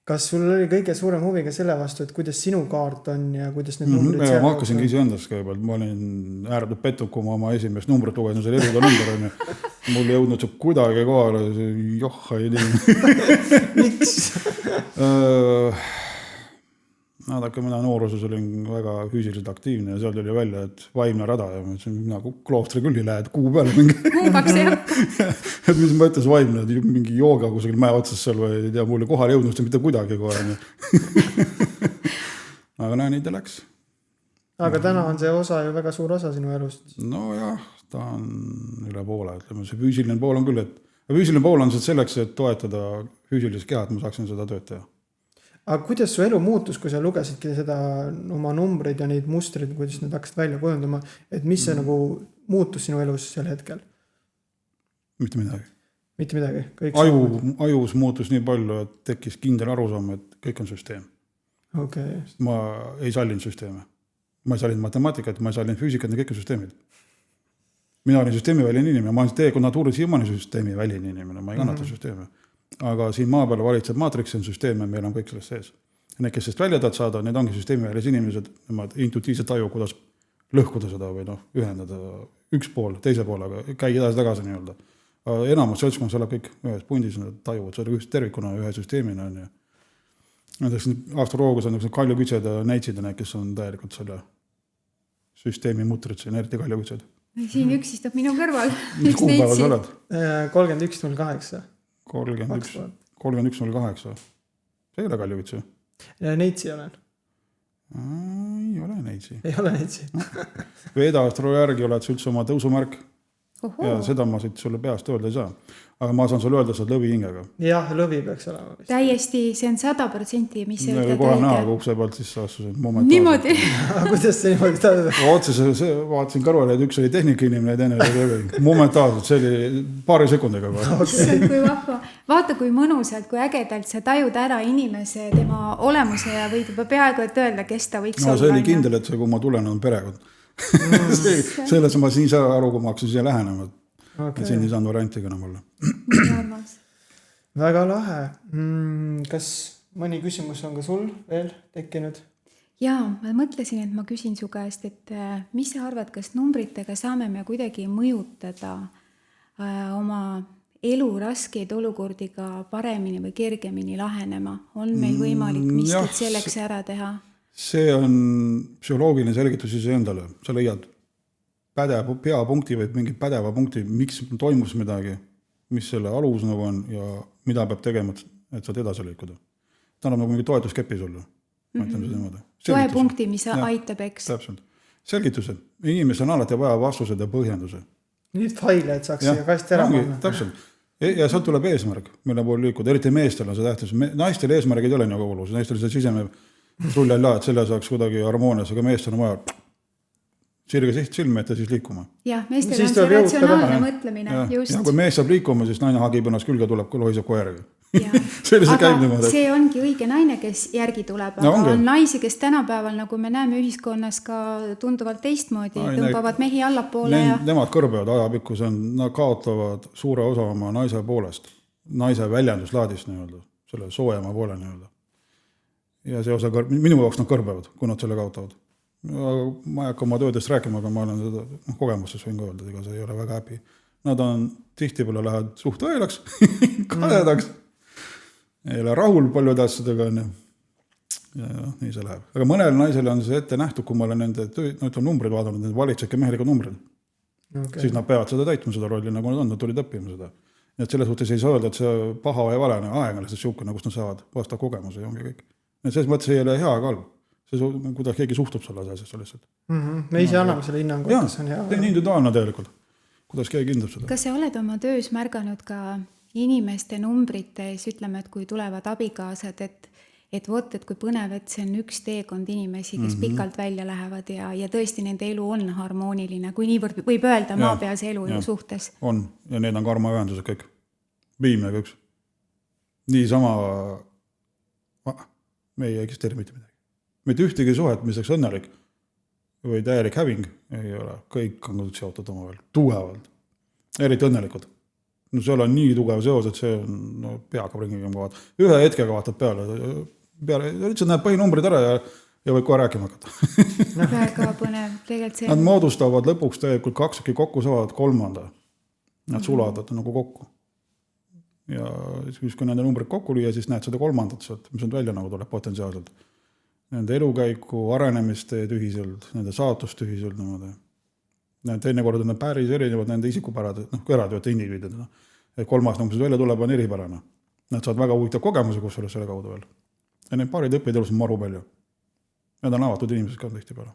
Kas sul oli kõige suurem huvi ka selle vastu, et kuidas sinu kaart on ja kuidas need numbrid seal ma hakkasingi ise endast kõigepealt. Ma olin ääretult pettuk, kui ma oma esimest numbrit lugesin, see oli number on ju. Mul ei jõudnud see kuidagi kohale, ei tea. Miks? Vaadake, mina nooruses olin väga füüsiliselt aktiivne ja seal tuli välja, et vaimne rada ja ma ütlesin, mina kloostri küll ei lähe, et kuu peale mingi. Kuubaks ei hakka. Et mis mõttes vaimne, et mingi jooga kusagil mäe otsas seal või ei tea, mul oli kohale jõudnud, mitte kuidagi kohe. Aga näe, nii ta läks. Aga täna on see osa ju väga suur osa sinu elust. No jah, ta on üle poole, ütleme, see füüsiline pool on küll, et füüsiline pool on selleks, et toetada füüsilist keha, et ma saaksin seda tööd teha. Aga kuidas su elu muutus, kui sa lugesidki seda oma numbreid ja neid mustreid, kuidas need hakkasid välja kujundama, et mis see nagu muutus sinu elus sel hetkel? Mitte midagi. Mitte midagi? Ajus muutus nii palju, et tekkis kindel arusaam, et kõik on süsteem. Okay. Ma ei sallinud süsteeme. Ma ei sallinud matemaatikat, ma ei sallinud füüsikat, kõik on süsteemid. Mina olin süsteemi väline inimene, ma olen teie natuuris siiamaani süsteemi väline inimene, ma ei kannata süsteeme. Aga siin maa peal valitseb maatriks, on süsteem ja meil on kõik sellest sees. Need, kes sellest välja tahavad saada, need ongi süsteemi välis inimesed, nemad intuitiivselt taju, kuidas lõhkuda seda või ühendada üks pool, teise poolega, käi edasi-tagasi nii-öelda. Enamus seltskond elab kõik ühes pundis, nad tajuvad seda üht tervikuna ühe süsteemina. Näiteks astroloogias on kaljukütsed ja näitsid, kes on täielikult selle süsteemi mutrid, siin eriti kaljukütsed. Siin üks istub minu kõrval. Mis kuupäeva sa oled? 31.08. 31.08. See ei ole kaljukütsi? Neitsi olen. Ei ole neitsi. Ei ole neitsi. Veda astroloogia järgi oled sa üldse oma tõusumärk. Oho. Ja seda ma siit sulle peast öelda ei saa. Aga ma saan sulle öelda, sa oled lõvi hingega. Jah, lõvi peaks olema. Täiesti, see on 100%, mis see ütled. Kohe näha ukse pealt siis astusin. Niimoodi. Kuidas see niimoodi tajuda? Otse vaatasin kõrvale, et üks oli tehnika inimene ja teine oli lõvi. Momentaalselt, see oli paari sekundiga. Okay. Kui vahva. Vaata, kui mõnusalt, kui ägedalt sa tajud ära inimese, tema olemuse ja võid juba peaaegu et öelda, kes ta võiks olla. See oli kindel, et see, kui ma tulen, on perekond. Selles ma siin saa aru, kui ma hakkasin siia lähenema. Okay. Siin ei saanud variantiga enam olla. Väga lahe. Kas mõni küsimus on ka sul veel tekkinud? Jaa, ma mõtlesin, et ma küsin su käest, et mis sa arvad, kas numbritega saame me kuidagi mõjutada oma elu raskeid olukordiga paremini või kergemini lahenema? On meil võimalik miskit selleks ära teha? See on psühholoogiline selgitus ise endale. Sa leiad peapunkti või mingi pädeva punkti, miks toimus midagi, mis selle alus nagu on ja mida peab tegema, et saad edasi liikuda. Ta on nagu mingi toetuskepi sulle. Ma ütlen seda niimoodi. Toepunkti, mis aitab, eks. Täpselt. Selgitused. Inimesel on alati vaja vastused ja põhjenduse. Nii faile, et saaks siia kast ära panna. Täpselt. Ja sealt tuleb eesmärk, mille pool liikuda. Eriti meestel on see tähtis. Naistel eesmärgid ei ole nagu olus. Naistel see siseme rullella, et selle saaks kuidagi harmoonias, aga meestel on vaja sirge siht silme ette, siis liikuma. jah, meestel Siis on see tuleb jõud ka ratsionaalne taga. mõtlemine, Ja just. kui mees saab liikuma, siis naine hagib ennast külge, tuleb lohiseb kohe järgi. Jah. Sellised käib Aga niimoodi. see ongi õige naine, kes järgi tuleb, No aga ongi. on naisi, kes tänapäeval, nagu me näeme ühiskonnas ka tunduvalt teistmoodi, tõmbavad mehi allapoole ja Nemad kõrbevad ajapikku, nad kaotavad suure osa oma naise poolest, naise väljenduslaadist nii-öelda, selle soojema poole nii-öelda. Ja see osa minu jaoks nad kõrbevad, kui nad selle kaotavad. Ma ei hakka oma töödest rääkima, aga ma olen seda kogemustes võin ka öelda, ega see ei ole väga häbi. Nad on tihtipeale lähevad suht õelaks, kadedaks, ei ole rahul paljude asjadega, ja nii see läheb. Aga mõnel naisele on see ette nähtud, kui ma olen nende numbrid vaadanud, need valitseke mehelikud numbrid, siis nad peavad seda täitma, seda rolli, nagu nad on, nad tulid õppima seda. Nii et selles suhtes ei saa öelda, et see paha või valene aegale, see siukene, kus nad saavad vasta kogemuse ja ongi kõik. Et selles mõttes ei ole hea ka halb. See, kuidas keegi suhtub selle asjasse lihtsalt. Me ise anname selle hinnangu, kas on hea. See on individuaalne tegelikult, kuidas keegi hindab seda. kas sa oled oma töös märganud ka inimeste numbrites, ütleme, et kui tulevad abikaasad, et vot, et kui põnev, et see on üks teekond inimesi, kes pikalt välja lähevad ja tõesti nende elu on harmooniline, kui niivõrd võib öelda maapealse elu suhtes. On, ja need on karmaühendused kõik. Viimne üks. Niisama me ei eksisteeri mitte midagi. Mitte ühtegi suhet, mis oleks õnnelik või täielik häving ei ole. Kõik on seotud omavahel. Tugevalt. Eriti õnnelikud. No seal on nii tugev seos, et see on pea hakkab ringiga vaatama. Ühe hetkega vaatad peale. Lihtsalt näeb põhinumbrid ära ja võib kohe rääkima hakata. Väga põnev. See... Nad moodustavad lõpuks tegelikult kaksaki kokku saavad kolmanda. Nad suladavad nagu kokku. Ja siis kui nende numbrid kokku lüüa, siis näed seda kolmandat, mis on välja nagu tuleb potentsiaalselt. Nende elukäiku, arenemiste tühiselt, nende saatust tühiselt. Teinekord on need päris erinevad nende isikupärad, kui eratööta indiviidid. Kolmas, mis välja tuleb, on eripärane. Nad saavad väga huvitav kogemuse, kus selle kaudu veel. Ja need paarid õppeid elus on maru palju. Need on avatud inimesed ka tihti peale.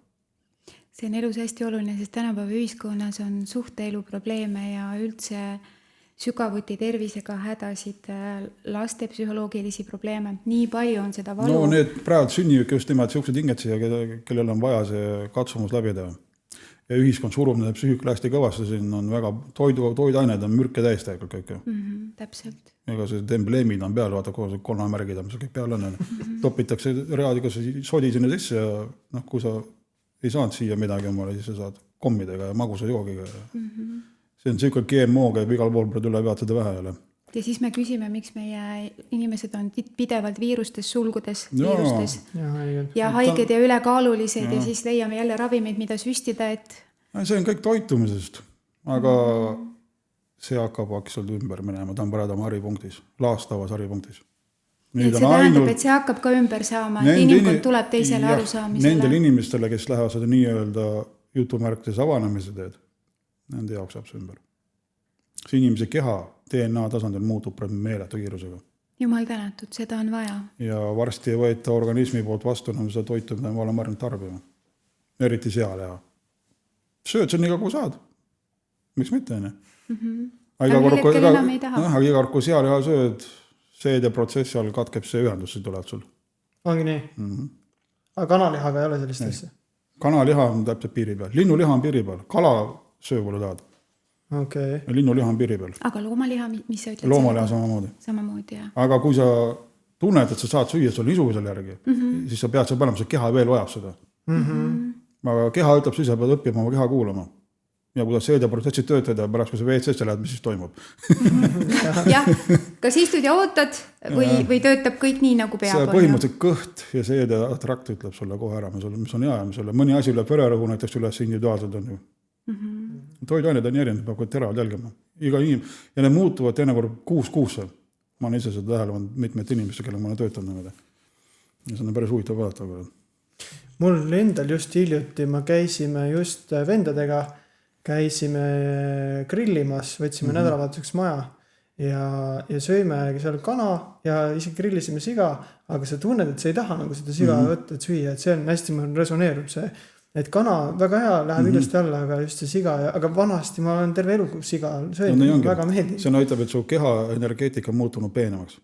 See on elus hästi oluline, sest tänapäeva ühiskonnas on suhteelu probleeme ja üldse sügavuti tervisega hädasid, laste psühholoogilisi probleeme. Nii palju on seda valu. No need praegu sünnivad just nimelt sellised hinged, kellel on vaja see katsumus läbi teha. Ja ühiskond surub nende psüühikule hästi kõvasti, siin on väga toidained on mürke täis tegelikult kõik. Täpselt. Ega see embleemid on peal, vaata koos kolmamärgid on, mis kõik peal on. Topitakse reaadiga sodi sinna sisse ja kui sa ei saanud siia midagi omale, siis sa saad kommidega ja magusa joogiga. See on selline GMO käib igal pool üle pead seda vähe jälle. Ja siis me küsime, miks meie inimesed on pidevalt viirustes, sulgudes, viirustes ja haiged ja ülekaalulised ja siis leiame jälle ravimeid, mida süstida, et... See on kõik toitumisest, aga see hakkab akselt ümber minema, ta on praegu haripunktis, laastavas haripunktis. See tähendab, et see hakkab ka ümber saama, et inimkond tuleb teisele arusaamisele. Nendel inimestele, kes lähevad seda nii-öelda jutumärkides avanemise teed, nende jaoks saab see ümber. See inimese keha DNA tasandil muutub meeletu kiirusega. Jumal tänatud, seda on vaja. Ja varsti ei võeta organismi poolt vastu, seda toitu, mida me oleme harjunud tarbima. Eriti sealeha. Sööd see nii kaua saad. Miks mitte, ne? Aga iga kord, kui sealeha sööd, seedeprotsessi all katkeb see ühendus, see tuleb sul. Ongi nii? Aga kanalihaga ei ole sellist asja? Kanaliha on täpselt piiri peal. Linnuliha on piiri peal. Kala söö pole tahad. Okay. Linnuliha on piiri peal. Aga loomaliha, mis sa ütled? Loomaliha samamoodi. Samamoodi, jah. Aga kui sa tunned, et sa saad süüa sul nisu selle järgi, siis sa pead seal panema, see keha veel vajab seda. Aga keha ütleb, siis sa pead õppima oma keha kuulama. Ja kuidas seedeprotsessid töötada, pärast kui sa WC-sse lähed, mis siis toimub? Jah, kas istud ja ootad või töötab kõik nii, nagu peab? See põhimõtteliselt kõht ja seedetrakt ütleb sulle kohe ära, mis on hea, mõni asi üle vererõhu näiteks üles individuaalselt on ju. Toiduained on erinevad, peab teravad jälgima. Ja need muutuvad teinekord kuusse. Ma olen ise seda tähelepanu mitmed inimesed, kellega ma olen töötanud. Ja see on päris huvitav vaadata. Mul endal just hiljuti, me käisime just vendadega, käisime grillimas, võtsime nädalavahetuseks maja ja söime seal kana ja isegi grillisime siga, aga sa tunned, et sa ei taha nagu seda siga võtta, et süüa, et see on hästi, mul resoneerub see. Et kana väga hea läheb ilusti alla, aga just see siga, aga vanasti ma olen terve elu siga söönud, väga meeldib. See näitab, et su keha energeetika on muutunud peenemaks.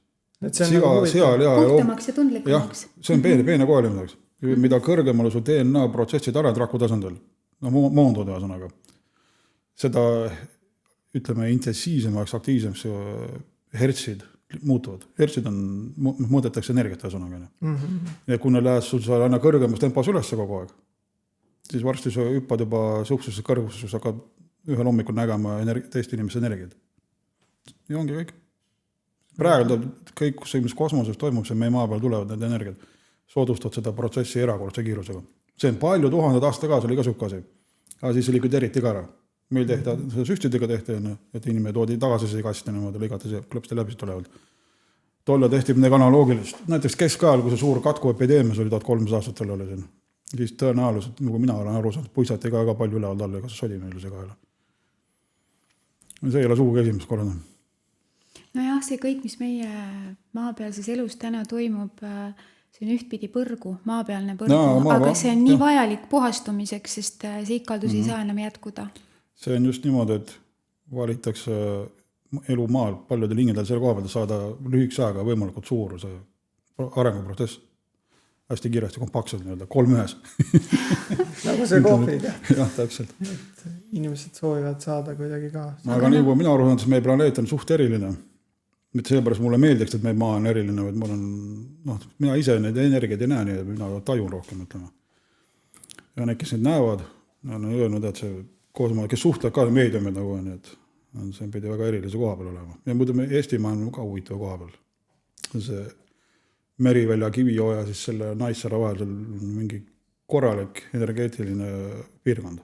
Puhtamaks ja tundlikumaks. See on peene koelimidaks. Mida kõrgemal su DNA protsessid arend raku tasandil, no moonduda ühesõnaga. Seda, ütleme, intensiivsemaks, aktiivsemaks hertsid muutuvad. Hertsid mõõdetakse energiat ühesõnaga. Ja kui ne lähed sul seal aina kõrgemas tempos üles kogu aeg, siis varsti sa hüppad juba suhteliselt kõrguses, kus hakkad ühel hommikul nägema teist inimese energiat. Ja ongi kõik. Praegu kõik, mis kosmoses toimub, see meie maa peal tulevad need energiat, soodustavad seda protsessi erakordse kiirusega. See on palju tuhanded aasta ka, see oli ka suhkasi. Aga siis see likvideeriti ka ära. Meil tehti, seda süstidega tehti, et inimene toodi tagasi kasti niimoodi, lõigati see klõpsti läbi tulevad. Tolle tehti midagi analoogilist. Näiteks keskajal, kui see suur katkuepideemias oli 1300 aastat oli siin, siis tõenäoliselt, nagu mina olen aru saanud, puisati ka palju üleval talle, ega see sodi meil see ka ei ole. See ei ole sugugi esimest korda. Nojah, see kõik, mis meie maapealses elus täna toimub, see on ühtpidi põrgu, maapealne põrgu, aga see on nii vajalik puhastumiseks, sest see ikaldus ei saa enam jätkuda. See on just niimoodi, et valitakse elu maal paljudel ingedel selle koha peal saada lühikese aega võimalikult suur see arenguprotsess. Hästi kiiresti, kompaktselt, 3-1. Nagu see kohvrid. Jah, täpselt. Inimesed soovivad saada kuidagi ka. Aga nii kui mina aru saan, siis meie planeet on suht eriline. Mitte sellepärast mulle meeldiks, et meie maa on eriline, vaid mina ise neid energiaid ei näe, nii et mina tajun rohkem, ütleme. Ja need, kes neid näevad, on öelnud, et see koosmaa, kes suhtleb ka meediumid nagu on, et see pidi väga erilise koha peal olema. Ja muidu Eestimaa on ka huvitava koha peal. See Merivälja kivijooja, siis selle Naissara vahel on mingi korralik energeetiline piirkond.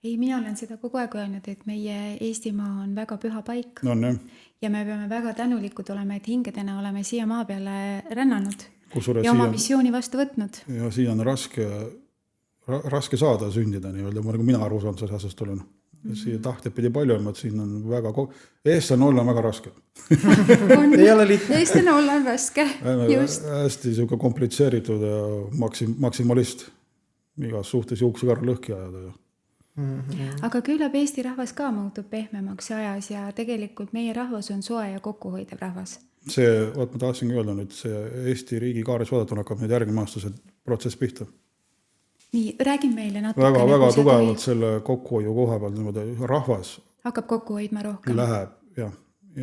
Ei, mina olen seda kogu aeg öelnud, et meie Eestimaa on väga püha paik. On, jah. Ja me peame väga tänulikud olema, et hingedena oleme siia maa peale rännanud ja oma missiooni vastu võtnud. Ja siia on raske saada sündida, nii-öelda, nagu mina aru saanud selles asjast olen. Siia tahtjad pidi palju olema, et siin on väga... Eestlane olla on väga raske. Ei ole lihtne. Eestlane olla on raske, just. Hästi siuke komplitseeritud ja maksimalist. Igas suhtes juuksekarr lõhki ajada. Aga küllap Eesti rahvas ka muutub pehmemaks ajas ja tegelikult meie rahvas on soe ja kokkuhoidev rahvas. See, ma tahtsingi öelda nüüd, see Eesti riigi kaares vaadatud hakkab nüüd järgmine aastased protsess pihta. Nii, räägin meile natuke. Väga tugevalt selle kokkuhoiu koha peal niimoodi rahvas hakkab kokku hoidma rohkem. Läheb, jah.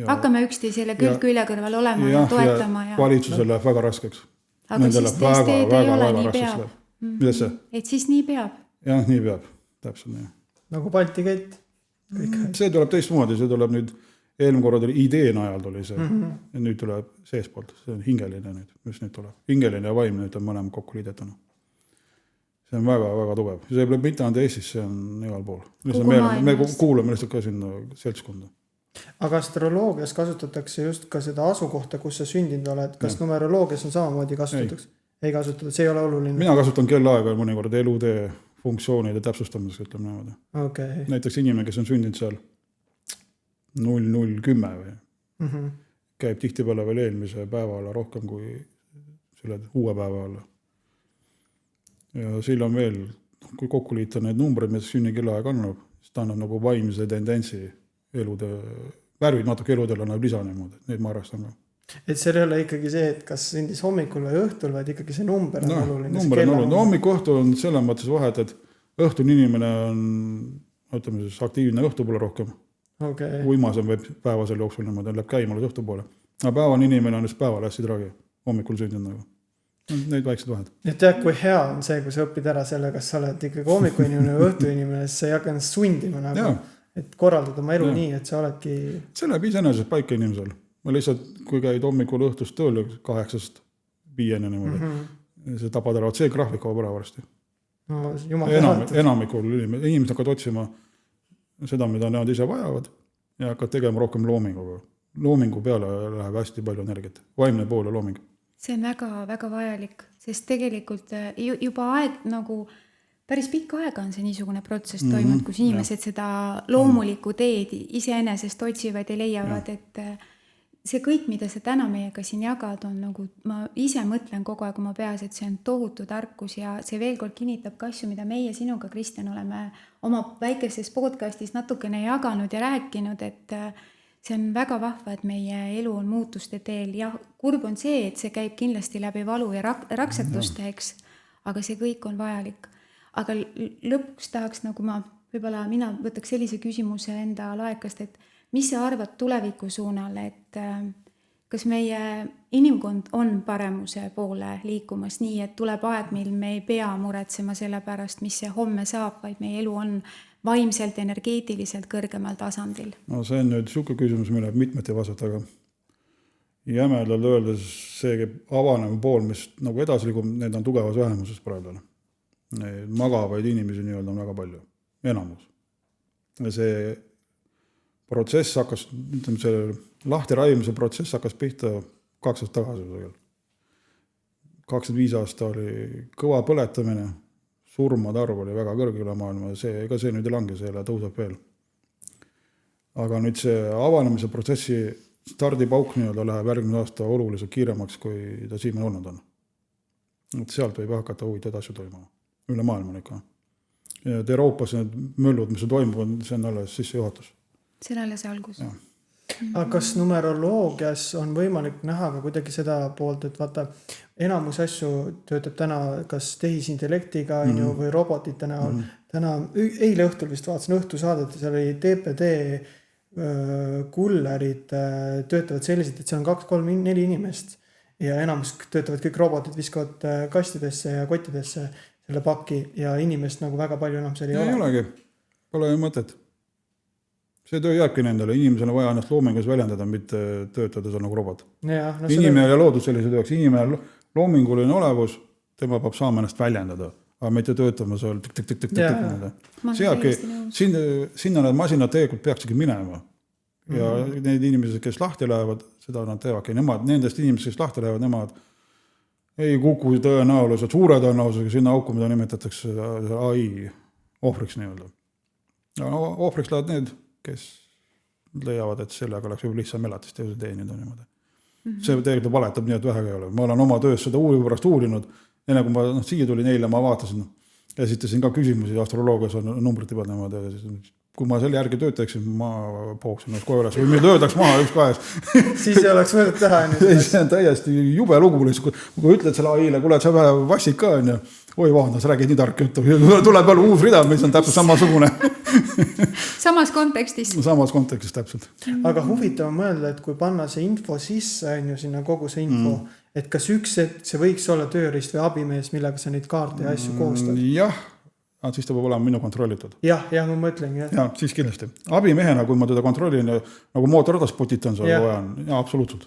Hakkame üksteisele külje kõrval olema ja toetama. Ja valitsusel läheb väga raskeks. Aga siis teist teed ei ole, nii peab. Mida see? Et siis nii peab. Jah, nii peab. Täpselt nii. Nagu Balti kett. See tuleb teistmoodi, see tuleb nüüd, eelmine korrad oli idee najal tuli see. Ja nüüd tuleb seespoolt, see on hingeline nüüd, mis nüüd tuleb. Hingeline ja vaimne nüüd on mõlema kokku liidetuna. See on väga tugev. See ei ole mitte ainult Eestis, see on igal pool. Me kuulame lihtsalt ka sinna seltskonda. Aga astroloogias kasutatakse just ka seda asukohta, kus sa sündinud oled. Kas numeroloogias on samamoodi kasutatakse? Ei kasutata, see ei ole oluline. Mina kasutan kellaaega mõnikord elutee funktsioonide täpsustamiseks, ütleme niimoodi. Okay. Näiteks inimene, kes on sündinud seal 0010 või käib tihtipeale veel eelmise päeva alla rohkem kui selle uue päeva alla. Ja siin on veel, kui kokku liita need numbrid, mis sünni kellaaeg annab, siis ta annab nagu vaimse tendentsi elude, värvid natuke eludel annab lisa niimoodi, neid ma arvestan ka. Et see ei ole ikkagi see, et kas sündis hommikul või õhtul, vaid ikkagi see number on oluline. Number on oluline. Hommik õhtu on selles mõttes vahet, et õhtul inimene on, ütleme siis, aktiivne õhtu poole rohkem. Okay. Uimasem võib päevasel jooksul niimoodi, läheb käima õhtu poole. Aga päeval inimene on just päeval hästi tragi, hommikul sündinud nagu. Neid väiksed vahed. Ja tead, kui hea on see, kui sa õpid ära selle, kas sa oled ikkagi hommiku inimene või õhtu inimene, siis sa ei hakka ennast sundima nagu, et korraldada oma elu nii, et sa oledki... See läheb iseenesest paika inimesel. Ma lihtsalt, kui käid hommikul õhtust tööl 8-5 niimoodi, see tapad ära, see graafik kaob ära varsti. No, enamikul inimesed hakkavad otsima seda, mida nad ise vajavad ja hakkavad tegema rohkem loominguga. Loomingu peale läheb hästi palju energiat. Vaimne pool ja looming. See on väga vajalik, sest tegelikult juba aeg nagu päris pikka aega on see niisugune protsess toimunud, kus inimesed seda loomulikku teed iseenesest otsivad ja leiavad, et see kõik, mida sa täna meiega siin jagad, on nagu, ma ise mõtlen kogu aeg oma peas, et see on tohutu tarkus ja see veel kord kinnitab ka asju, mida meie sinuga, Kristjan, oleme oma väikeses podcastis natukene jaganud ja rääkinud, et see on väga vahva, et meie elu on muutuste teel ja kurb on see, et see käib kindlasti läbi valu ja raksetuste, eks, aga see kõik on vajalik. aga lõpuks tahaks nagu võib-olla mina võtaks sellise küsimuse enda laekast, et mis sa arvad tuleviku suunal, et kas meie inimkond on paremuse poole liikumas nii, et tuleb aeg, mil me ei pea muretsema selle pärast, mis see homme saab, vaid meie elu on vaimselt, energeetiliselt kõrgemal tasandil? No see on nüüd siuke küsimus, mille mitmeti vastata, aga jämedalt öeldes see avaneva pool, mis nagu edasi liigub, need on tugevas vähemuses praegu. Magavaid inimesi nii-öelda on väga palju, enamus. Ja see protsess hakkas, ütleme see lahtiraimise protsess hakkas pihta 2 aastat tagasi. 25 aasta oli kõva põletamine, surmade arv oli väga kõrge üle maailma ja see nüüd ei lange, see tõuseb veel. Aga nüüd see avanemise protsessi stardipauk nii-öelda läheb järgmine aasta oluliselt kiiremaks, kui ta siin olnud on. Et sealt võib hakata huvitav asju toimuma. Üle maailma ikka. Ja Euroopas need möllud, mis toimuvad, see on alles sissejuhatus. See on alles algus. Ja. Aga kas numeroloogias on võimalik näha ka kuidagi seda poolt, et vaata, enamus asju töötab täna kas tehisintellektiga või robotite näol. Täna, eile õhtul vist vaatasin õhtusaadet ja seal oli TPD kullerid töötavad selliselt, et seal on 2, 3, 4 inimest ja enamus töötavad kõik robotid, viskavad kastidesse ja kottidesse selle paki ja inimest nagu väga palju enam seal ei olegi. Pole mõtet. See töö jääbki nendele, inimesele vaja ennast loomingus väljendada, mitte töötada seal nagu robot. Inimene loodud sellise tööks, inimene loominguline olevus, tema peab saama ennast väljendada, aga mitte töötama seal see jääbki, sinna need masinad tegelikult peaksidki minema. Ja need inimesed, kes lahti lähevad, seda nad teevadki. Nendest inimesed, kes lahti lähevad, nemad ei kuku tõenäoliselt suure tõenäosusega sinna auku, mida nimetatakse AI ohvriks nii-öelda. Ja ohvriks lähevad need, kes leiavad, et sellega oleks võib lihtsam elatist ja teenida niimoodi. See tegelikult valetab nii, et vähega ei ole. Ma olen oma töös seda uurimust uurinud, enne kui ma siia tulin eile, ma vaatasin, esitasin ka küsimusi, astroloogias on numbrite peal niimoodi. Kui ma selle järgi tööd teeksin, ma pooksin kohe üles või mind löödaks maha üks kahes. Siis ei oleks võetud teha. See on täiesti jube lugu. Kui ütled selle AI-le, kuule, sa vähe vassid ka, oi vaata, sa räägid nii tark juttu. Tuleb veel uus rida, mis on täpselt samasugune. Samas kontekstis. Samas kontekstis täpselt. Aga huvitav mõelda, et kui panna see info sisse, on ju sinna kogu see info, et kas üks hetk see võiks olla tööriist või abimees, millega sa neid kaarte ja asju koostad? Jah, siis ta peab olema minu kontrollitud. Jah, ma mõtlen. Ja, siis kindlasti. Abimehena, kui ma teda kontrollin, nagu mootorradas potitan seal vajan, ja absoluutselt.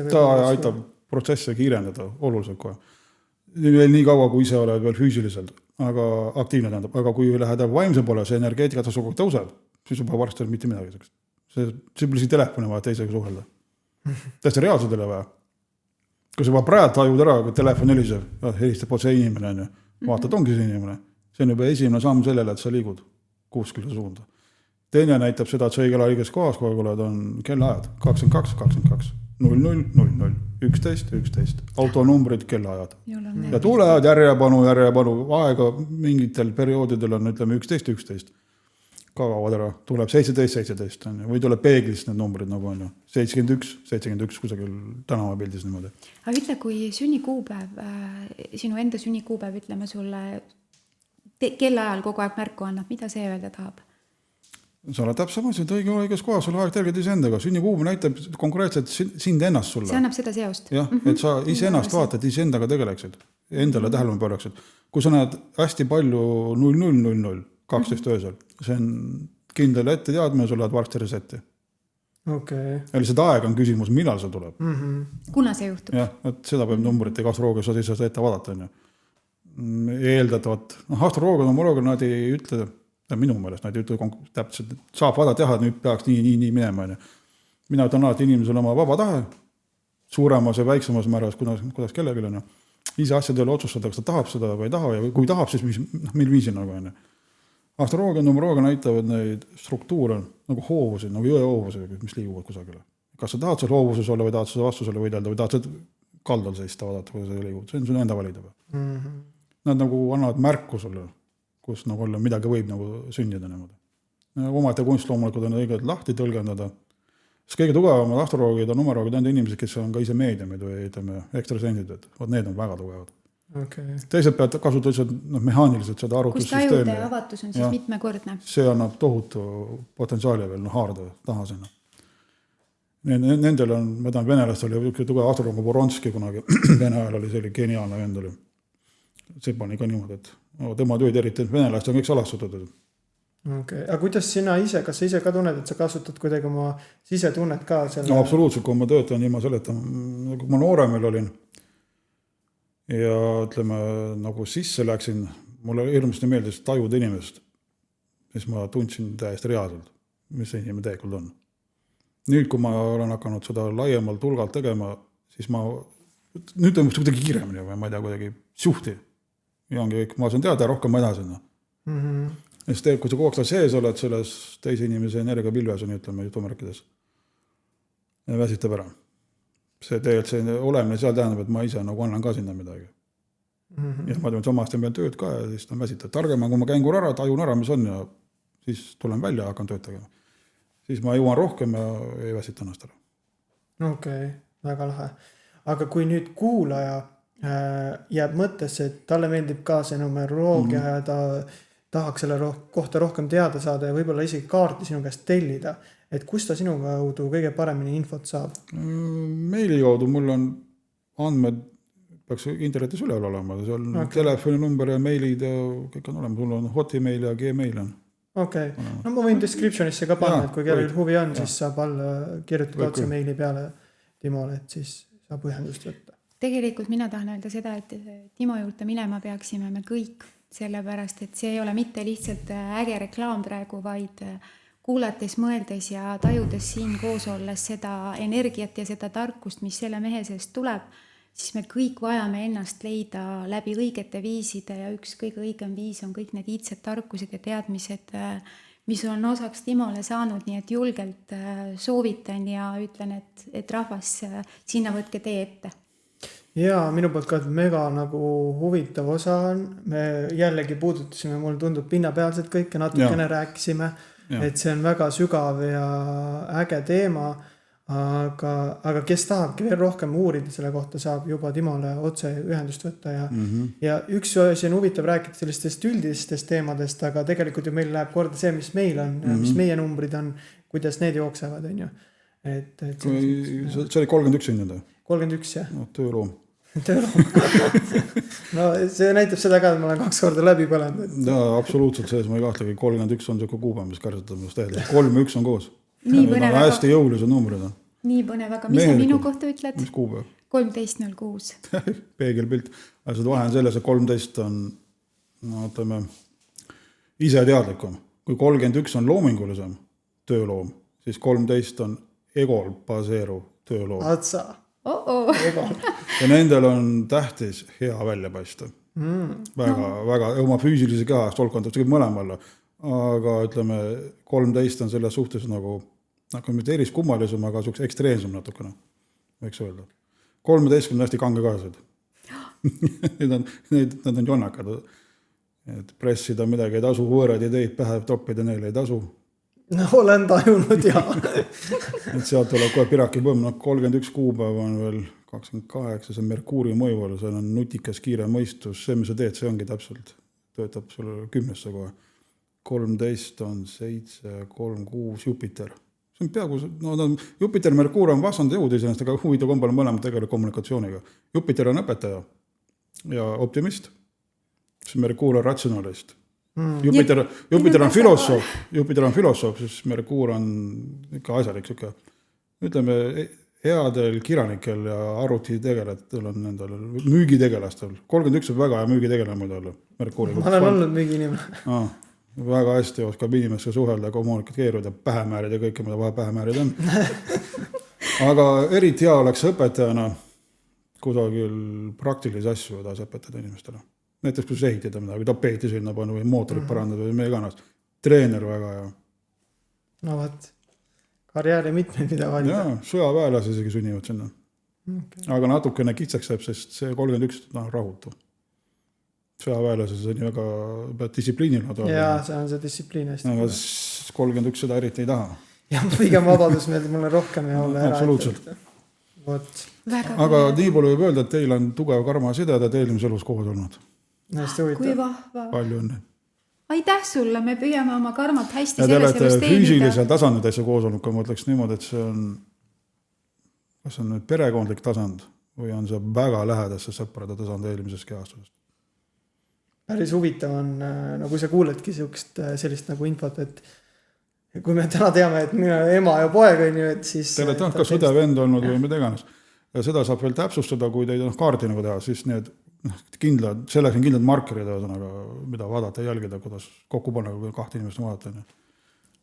Ta aitab protsesse kiirendada oluliselt kohe. Nii kaua, kui ise oled veel füüsiliselt, aga aktiivne tähendab. Aga kui lähed vaimse poole, see energeetika tasuga tõuseb, siis juba varsti mitte midagi. See pole telefoni vaja teisega suhelda. Täiesti reaalselt ei ole vaja. Kui sa praegu tajud ära, kui telefon helistab see inimene, vaatad, ongi see inimene. See on juba esimene samm sellele, et sa liigud kuskile suunda. Teine näitab seda, et sa õigel õiges kohas, kui oled, on kellaajad 22, 22, 00, 00, 11, 11, autonumbrid, kellaajad. Ja tulevad järjepanu, aega mingitel perioodidel on, ütleme, 11, 11. Kaavad ära, tuleb 17, 17 või tuleb peeglist need numbrid nagu on 71, 71 kusagil tänavapildis niimoodi. Aga ütle, kui sünnikuupäev, sinu enda sünnikuupäev, ütleme sulle kellaajal kogu aeg märku annab, mida see öelda tahab? Sa oled täpselt mõistud, õiges kohas, sul aeg terged iseendaga. Sünnikuupäev näitab konkreetselt sind ennast sulle. See annab seda seost. Jah, et sa iseennast vaatad, iseendaga tegeleksid, endale tähelepanu pööraksid. Kui sa näed hästi palju 0000, 12 öösel, see on kindel ette teadmine, sul lähed varsti resetti. Okay. Ja lihtsalt aeg on küsimus, millal see tuleb. Kuna see juhtub? Jah, et seda peab numbrite astroloogias ise ette vaadata. Eeldatavat. Astroloogia, nad ei ütle, minu meelest, nad ei ütle täpselt, et saab vaadata teha, et nüüd peaks nii minema. Mina ütlen alati inimesele oma vaba tahe, suuremas ja väiksemas määras, kuidas kellelgi on. Ise asjadele otsustada, kas ta tahab seda või ei taha ja kui tahab, siis mil viisin nagu on. Astroloogia ja numeroloogia näitavad neid struktuure nagu hoovusid, nagu jõehoovusid, mis liiguvad kusagile. Kas sa tahad seal hoovuses olla või tahad seda vastusele võidelda või tahad seda kaldal seista vaadata, kuidas see liigub. See on sul enda valida. Nad nagu annavad märku sulle, kus nagu midagi võib nagu sündida niimoodi. Omate kunst loomulikult on õigelt lahti tõlgendada. Sest kõige tugevamad astroloogid ja numeroloogid on inimesed, kes on ka ise meediumid või ütleme ekstrasendid, et need on väga tugevad. Okay. Teised peavad kasutama mehaaniliselt seda kus arvutussüsteemi. tajude avatus on siis Ja. mitmekordne. See annab tohutu potentsiaali veel haarda taha sinna. Nendel on, ma tean, venelastel oli tugev astronoom Voronski kunagi, Vene ajal oli selline geniaalne vend oli. See pani ka niimoodi, et tema tööd eriti, et venelastel on kõik salastatud. Okay. Aga kuidas sina ise, kas sa ise ka tunned, et sa kasutad kuidagi oma sisetunnet ka selle? No absoluutselt, kui ma töötan ilma selleta, kui ma nooremil olin ja ütleme, nagu sisse läksin, mulle hirmsasti meeldis tajuda inimest, siis ma tundsin täiesti reaalselt, mis see inimene tegelikult on. Nüüd, kui ma olen hakanud seda laiemalt hulgalt tegema, siis nüüd on kuidagi kiiremini või ma ei tea, kuidagi suhti. Ja ongi kõik, ma saan teada rohkem ma edasi. Ja siis kui sa kogu aeg sees oled selles teise inimese energiapilves, on ütleme jutumärkides, ja väsitab ära. See tegelikult see olemine seal tähendab, et ma ise nagu annan ka sinna midagi. Ja ma tean, et omast pean tööd ka ja siis ta on väsitab. Targema, kui ma käin ära, tajun ära, mis on ja siis tulen välja ja hakkan tööd tegema. Siis ma jõuan rohkem ja ei väsita ennast ära. Okei, väga lahe. Aga kui nüüd kuulaja jääb mõttesse, et talle meeldib ka see numeroloogia ja ta tahaks selle kohta rohkem teada saada ja võib-olla isegi kaarti sinu käest tellida, et kus ta sinu kaudu kõige paremini infot saab? Meili kaudu mul on andmed, peaks internetis üleval olema, see on telefoninumber ja meilid ja kõik on olemas, mul on Hotmail ja Gmail on. Okei, no ma võin descriptionisse ka panna, et kui kellel huvi on, siis saab alla kirjutada otse meili peale Timole, et siis saab ühendust võtta. Tegelikult mina tahan öelda seda, et Timo juurde minema peaksime me kõik, sellepärast, et see ei ole mitte lihtsalt äge reklaam praegu, vaid kuulates, mõeldes ja tajudes siin koos olles seda energiat ja seda tarkust, mis selle mehe seest tuleb, siis me kõik vajame ennast leida läbi õigete viiside ja üks kõige õigem viis on kõik need iidsed tarkused ja teadmised, mis on osaks Timole saanud, nii et julgelt soovitan ja ütlen, et rahvas sinna võtke tee ette. Ja minu poolt ka mega nagu huvitav osa on, me jällegi puudutasime, mulle tundub pinnapealselt kõike, natukene rääkisime, et see on väga sügav ja äge teema, aga kes tahabki veel rohkem uurida selle kohta, saab juba Timole otse ühendust võtta ja üks asi on huvitav rääkida sellistest üldistest teemadest, aga tegelikult ju meil läheb korda see, mis meil on, mis meie numbrid on, kuidas need jooksevad, on ju. See oli 31 sündida? 31, jah. No, tööloom. No see näitab seda ka, et ma olen 2 korda läbi põlenud. Ja absoluutselt sees, ma ei kahtlegi, 31 on selline kuupäev, mis kärsatab minust teada. 3-1 on koos. Nii põnev, aga hästi jõulised numbrid on. Nii põnev, aga mis sa minu kohta ütled? Mis kuupäev? 13.06. Peegelpilt. Aga seda vahe on selles, et 13 on, no ütleme, ise teadlikum. Kui 31 on loomingulisem tööloom, siis 13 on egol baseeruv tööloom. Atsa. Ja nendel on tähtis hea välja paista. Väga oma füüsilise kehast olkondab see mõlemale. Aga ütleme, 13 on selles suhtes nagu mitte eriskummalisem, aga suhtes ekstreemsem natukene, võiks öelda. 13 on hästi kange kaased. Need on jonnakad. Et pressida midagi ei tasu, võõrad ideid pähe toppida neile ei tasu. No olen tajunud, jah. Et sealt tuleb kohe piraki põmm, 31 kuupäev on veel 28, see on Merkuuri mõju, see on nutikas kiire mõistus, see, mis sa teed, see ongi täpselt, töötab sulle 10 kohe. 13 on 7, 3, 6, Jupiter. See on peaaegu, Jupiter ja Merkuur on vastanud jõud iseenest, aga huvitav kombel mõlemad tegelikult kommunikatsiooniga. Jupiter on õpetaja ja optimist, siis Merkuur on ratsionalist. Jupiter on filosoof, siis Merkuur on ikka asjalik, ütleme, headel kirjanikel ja arvutitegelatel on nendel müügitegelastel. 31 on väga hea müügitegelane muidu olla. Ma olen olnud müügiinimene. Väga hästi oskab inimesega suhelda, kommunikeeruda, pähemäärid ja kõike, mida vahe pähemäärid on. Aga eriti hea oleks õpetajana kusagil praktilisi asju edasi õpetada inimestele. Näiteks kus ehitada midagi, tapeeti sinna panna või mootorit parandada või meie kannast. Treener väga hea. No võt, karjääri mitmeid mida valida. Jaa, sõjaväelasi isegi sünnivad sinna. Aga natukene kitsaks jääb, sest see 31 on rahutu. Sõjaväelasi see on väga distsipliinil. Jaa, see on see distsipliin hästi. Aga 31 seda eriti ei taha. Ja pigem vabadus meeldib mulle rohkem ja olla ära. Absoluutselt. Vot, aga nii palju võib öelda, et teil on tugev karmaside ja te eelmises elus koos olnud. hästi kui huvitav. vahva. Palju õnne. Aitäh sulle, me püüame oma karmat hästi Ja te selles olete elus teenida. füüsilisel tasandil täitsa koos olnud, kui ma ütleks niimoodi, et see on, kas see on nüüd perekondlik tasand või on see väga lähedasse sõprade tasand eelmisest kehastusest. Päris huvitav on, no kui sa kuuledki sellist nagu infot, et kui me täna teame, et minu ema ja poeg on ju, et siis... Te olete kas õde vend olnud või mida iganes. Ja seda saab veel täpsustada, kui teid kaardi nagu teha, siis need kindlad, selleks on kindlad markerid, mida vaadata ja jälgida, kuidas kokku panna, kui 2 inimest vaadata.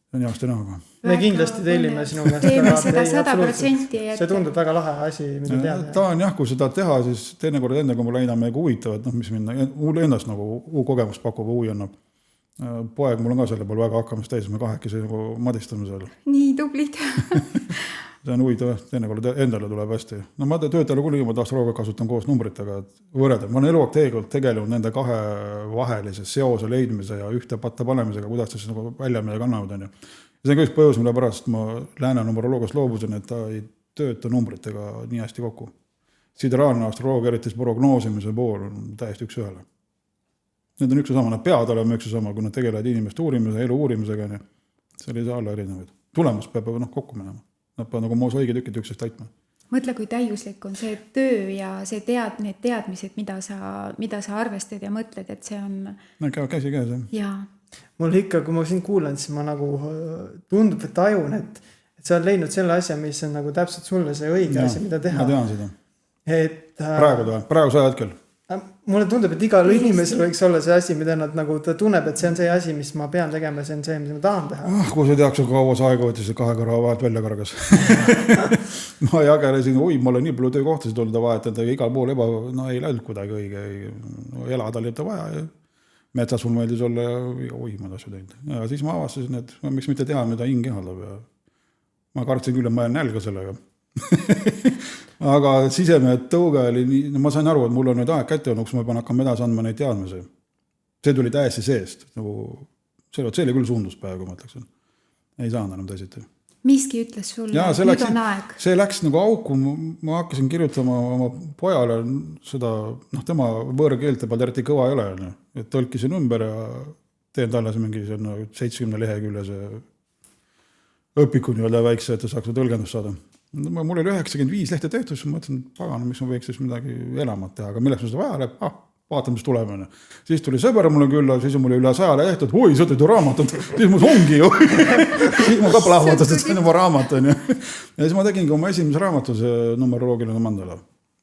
See on heasti näha. Me kindlasti tellime sinu käest. Teeme seda 100%. See tundub väga lahe asi, mida teada. Ta on jah, kui seda teha, siis teinekord enne, kui mulle aina meiega huvitavad, mis mind ennast nagu kogemust pakub, huvi annab. Poeg mul on ka selle pool väga hakkamist täis, me kahekesi nagu madistame seal. Nii tublid. See on huvitav, teinekord endale tuleb hästi. No ma töötajale kuni ma astroloogia kasutan koos numbritega, et võrrelda. Ma olen eluaeg tegelenud nende kahe vahelise seose leidmise ja ühte patta panemisega, kuidas ta siis nagu välja midagi annavad. Ja see on ka üks põhjus, mille pärast ma lääne numeroloogiast loobusin, et ta ei tööta numbritega nii hästi kokku. Sideraalne astroloogia, eriti prognoosimise pool on täiesti üks ühele. Need on üks ja sama, nad peavad olema üks ja sama, kui nad tegelevad inimeste uurimise, elu uurimisega. Seal ei saa olla erinevaid. Tulemus peab kokku minema. Nad peavad nagu mosaigitükid üksteist täitma. Mõtle, kui täiuslik on see töö ja see need teadmised, mida sa arvestad ja mõtled, et see on... Käsi käes, jah. Jaa. Mul ikka, kui ma siin kuulen, siis ma nagu tundub, et tajun, et sa oled leidnud selle asja, mis on nagu täpselt sulle see õige asi, mida teha. Ma tean seda. Et, praegu see hetkel. Mulle tundub, et igal inimesel võiks olla see asi, mida nad nagu, ta tunneb, et see on see asi, mis ma pean tegema, see on see, mis ma tahan teha. Kui sa teaks, kaua see aega võttis, et 2 kõrva vahet välja kargas. Ma jagelesin, ma olen nii palju töökohtasid olnud vahet, et igal pool ei läinud kuidagi õige. Elada oli vaja ja metsas mul meeldis olla ja ma tasu teinud. Ja siis ma avastasin, et miks mitte teha, mida hing ihaldab. Ja ma kartsin küll, et ma jään nälga sellega. Aga sisemehe tõuge oli nii, ma sain aru, et mul on nüüd aeg kätte olnud, kus ma pean hakkama edasi andma neid teadmisi. See tuli täiesti seest. Nagu, see oli küll suunduspäev, kui ma ütleksin. Ei saanud enam teisiti. Miski ütles sulle, nüüd on aeg. See läks nagu auku, ma hakkasin kirjutama oma pojale seda, tema võõrkeelte peal eriti kõva ei ole. Et tõlkisin ümber ja teen talle mingi 70 lehekülje see õpiku nii-öelda väikse, et ta saaks tõlgendust saada. Mul oli 95 lehte tehtud, siis ma mõtlesin, pagana, miks ma võiks siis midagi elamat teha, aga milleks ma seda vaja läheb, vaatame, mis tuleb. Siis tuli sõber mulle külla, siis mul üle 100 lehtud, oi, sa tõid ju raamatut, siis mul ongi ju. Siis ma ka plahvatas, et see on juba raamat. Ja siis ma tegingi oma esimese raamatu, see numeroloogiline mandala.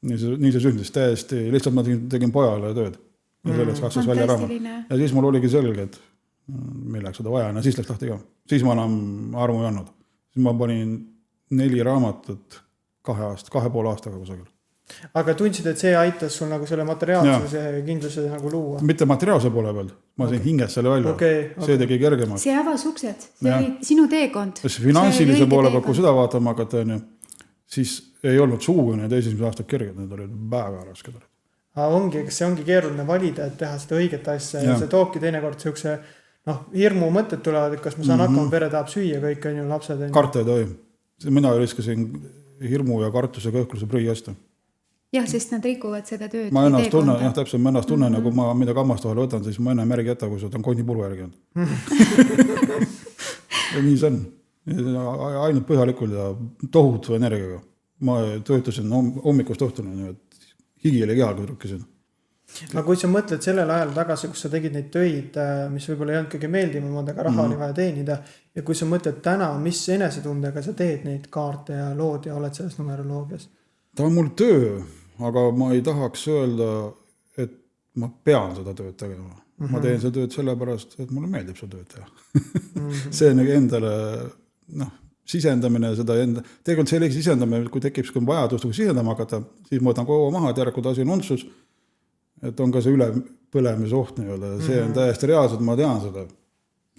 Nii see sündis täiesti, lihtsalt ma tegin pojale tööd. Ja selleks kasvas välja raamat. Ja siis mul oligi selge, et milleks seda vaja, ja siis läks lahti ka. Siis ma enam armu ei andnud. Siis ma panin 4 raamatut 2,5 aastaga kusagil. Aga tundsid, et see aitas sul nagu selle materiaalsuse kindluse nagu luua? Mitte materiaalse poole peal. Ma sain hingest selle välja. See tegi kergemaks. See avas uksed. See oli sinu teekond. Finantsilise poole peal, kui seda vaatama hakata, siis ei olnud suuga need esimesed aastad kerged. Need olid väga rasked. Kas see ongi keeruline valida, et teha seda õiget asja ja see toobki teinekord siukse hirmu mõtted tulevad, et kas ma saan hakkama, pere tahab süüa, kõik on ju lapsed. Karte ei tohi. Mina riskasin hirmu ja kartuse kõhkluse prõi hästi. Jah, sest nad rikuvad seda tööd. Ma ennast tunnen, täpselt ma ennast tunnen, kui ma mida kammast vahel võtan, siis ma enne märgi jätta, kui seda on konnipulva järgi olnud. Ja nii see on. Ainult põhjalikult ja tohutu energiaga. Ma töötasin hommikust õhtuni, et higi oli keha, kui trukkisin. Aga kui sa mõtled sellel ajal tagasi, kus sa tegid neid töid, mis võib-olla ei olnud kõige meeldivamad, aga raha oli vaja teenida, ja kui sa mõtled täna, mis enesetundega sa teed neid kaarte ja lood ja oled selles numeroloogias? Ta on mul töö, aga ma ei tahaks öelda, et ma pean seda tööd tegema. Ma teen seda tööd sellepärast, et mulle meeldib seda tööd teha. See on endale sisendamine, seda enda, tegelikult see sisendamine, kui tekib vajadus sisendama hakata, siis ma võtan kogu maha, et järelikult asi on untsus, et on ka see ülepõlemise oht nii-öelda. See on täiesti reaalselt, ma tean seda.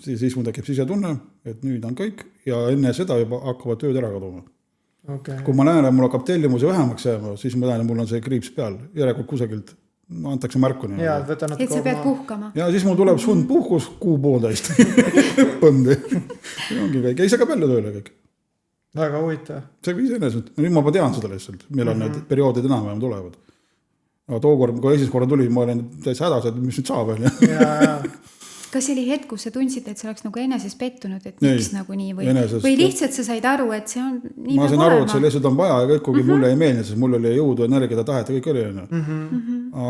Siis mul tekib sisetunne, et nüüd on kõik ja enne seda juba hakkavad tööd ära kaduma. Kui ma näen, et mul hakkab tellimusi vähemaks jääma, siis ma tean, et mul on see kriips peal. Järelikult kusagilt antakse märku. Et sa pead puhkama. Ja siis mul tuleb sund puhkus 6,5 Põndi. See ongi kõik. Ei saa ka palju tööle kõik. väga huvitav. see iseenesest, nüüd ma tean seda lihtsalt, millal need perioodid enam-vähem tulevad. Aga tookord, kui esimest korda tuli, ma olin täitsa hädas, et mis nüüd saab veel. Kas oli hetk, kus sa tundsid, et sa oleks nagu eneses pettunud, et miks nagu nii või lihtsalt sa said aru, et see on nii ma sain aru, et see lihtsalt on vaja ja kõik, kuigi mulle ei meeldi, sest mul oli jõudu, energiat ja tahet ja kõik oli.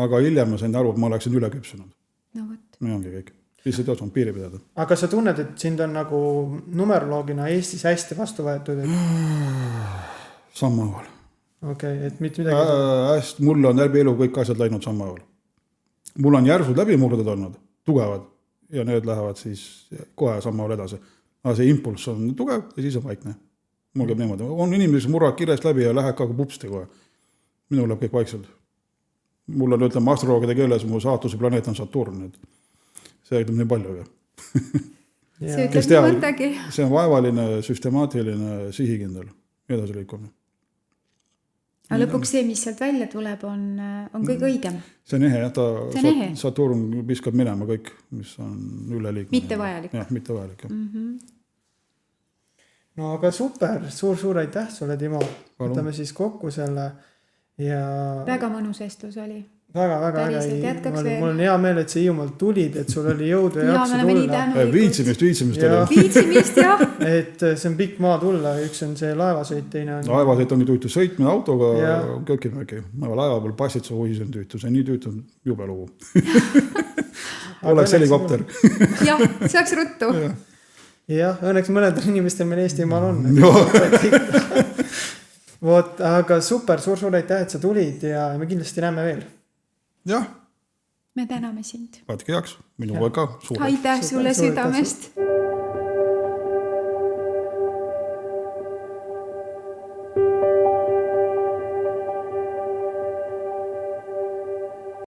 Aga hiljem ma sain aru, et ma oleksin üle küpsunud. No võt. Nii ongi kõik. Lihtsalt jõudsime piiri pidada. Aga kas sa tunned, et sind on nagu numeroloogina Eestis hästi vastu võetud? Sammaaval. Okei, et mitte midagi. Mul on läbi elu kõik asjad läinud sammaaval. Mul on järsud läbimurded olnud, tugevad. Ja need lähevad siis kohe sammaaval edasi. Aga see impulss on tugev ja siis on vaikne. Mul käib niimoodi. On inimesed murrad kirjast läbi ja läheb ka pupsti kohe. Minul läheb kõik vaikselt. Mul on, ütleme, astroloogide keeles mu saatuse planeet on Saturn. See ütleb nii palju. See ütleb nii mõttagi. See on vaevaline, süstemaatiline, sihikindel edasi liikumine. Aga lõpuks see, mis sealt välja tuleb, on kõige õigem. See on ehe, Saturn piskab minema kõik, mis on üle liikmine. Mitte vajalik. Jah, mitte vajalik. No aga super, suur aitäh sulle, Timo. Võtame siis kokku selle ja... Väga mõnus vestlus oli. Väga mul on hea meel, et sa Hiiumaalt tulid, et sul oli jõudu ja jaksu tulla. Viitsimist. Viitsimist, jah. Et see on pikk maa tulla, üks on see laevasõit, teine on... Laevasõit ongi tüütu sõitmine autoga Kökimägi. Laeva peal passid su huis on tüütu, see on nii tüütu, jube lugu. Oleks helikopter. Jah, saaks ruttu. Jah, õnneks mõnedel inimestel meil Eestimaal on. Vot, aga super, suur aitäh, et sa tulid ja me kindlasti näeme veel. Jah. Me täname sind. Vaatke jaks, minu ka. Aitäh sulle südamest.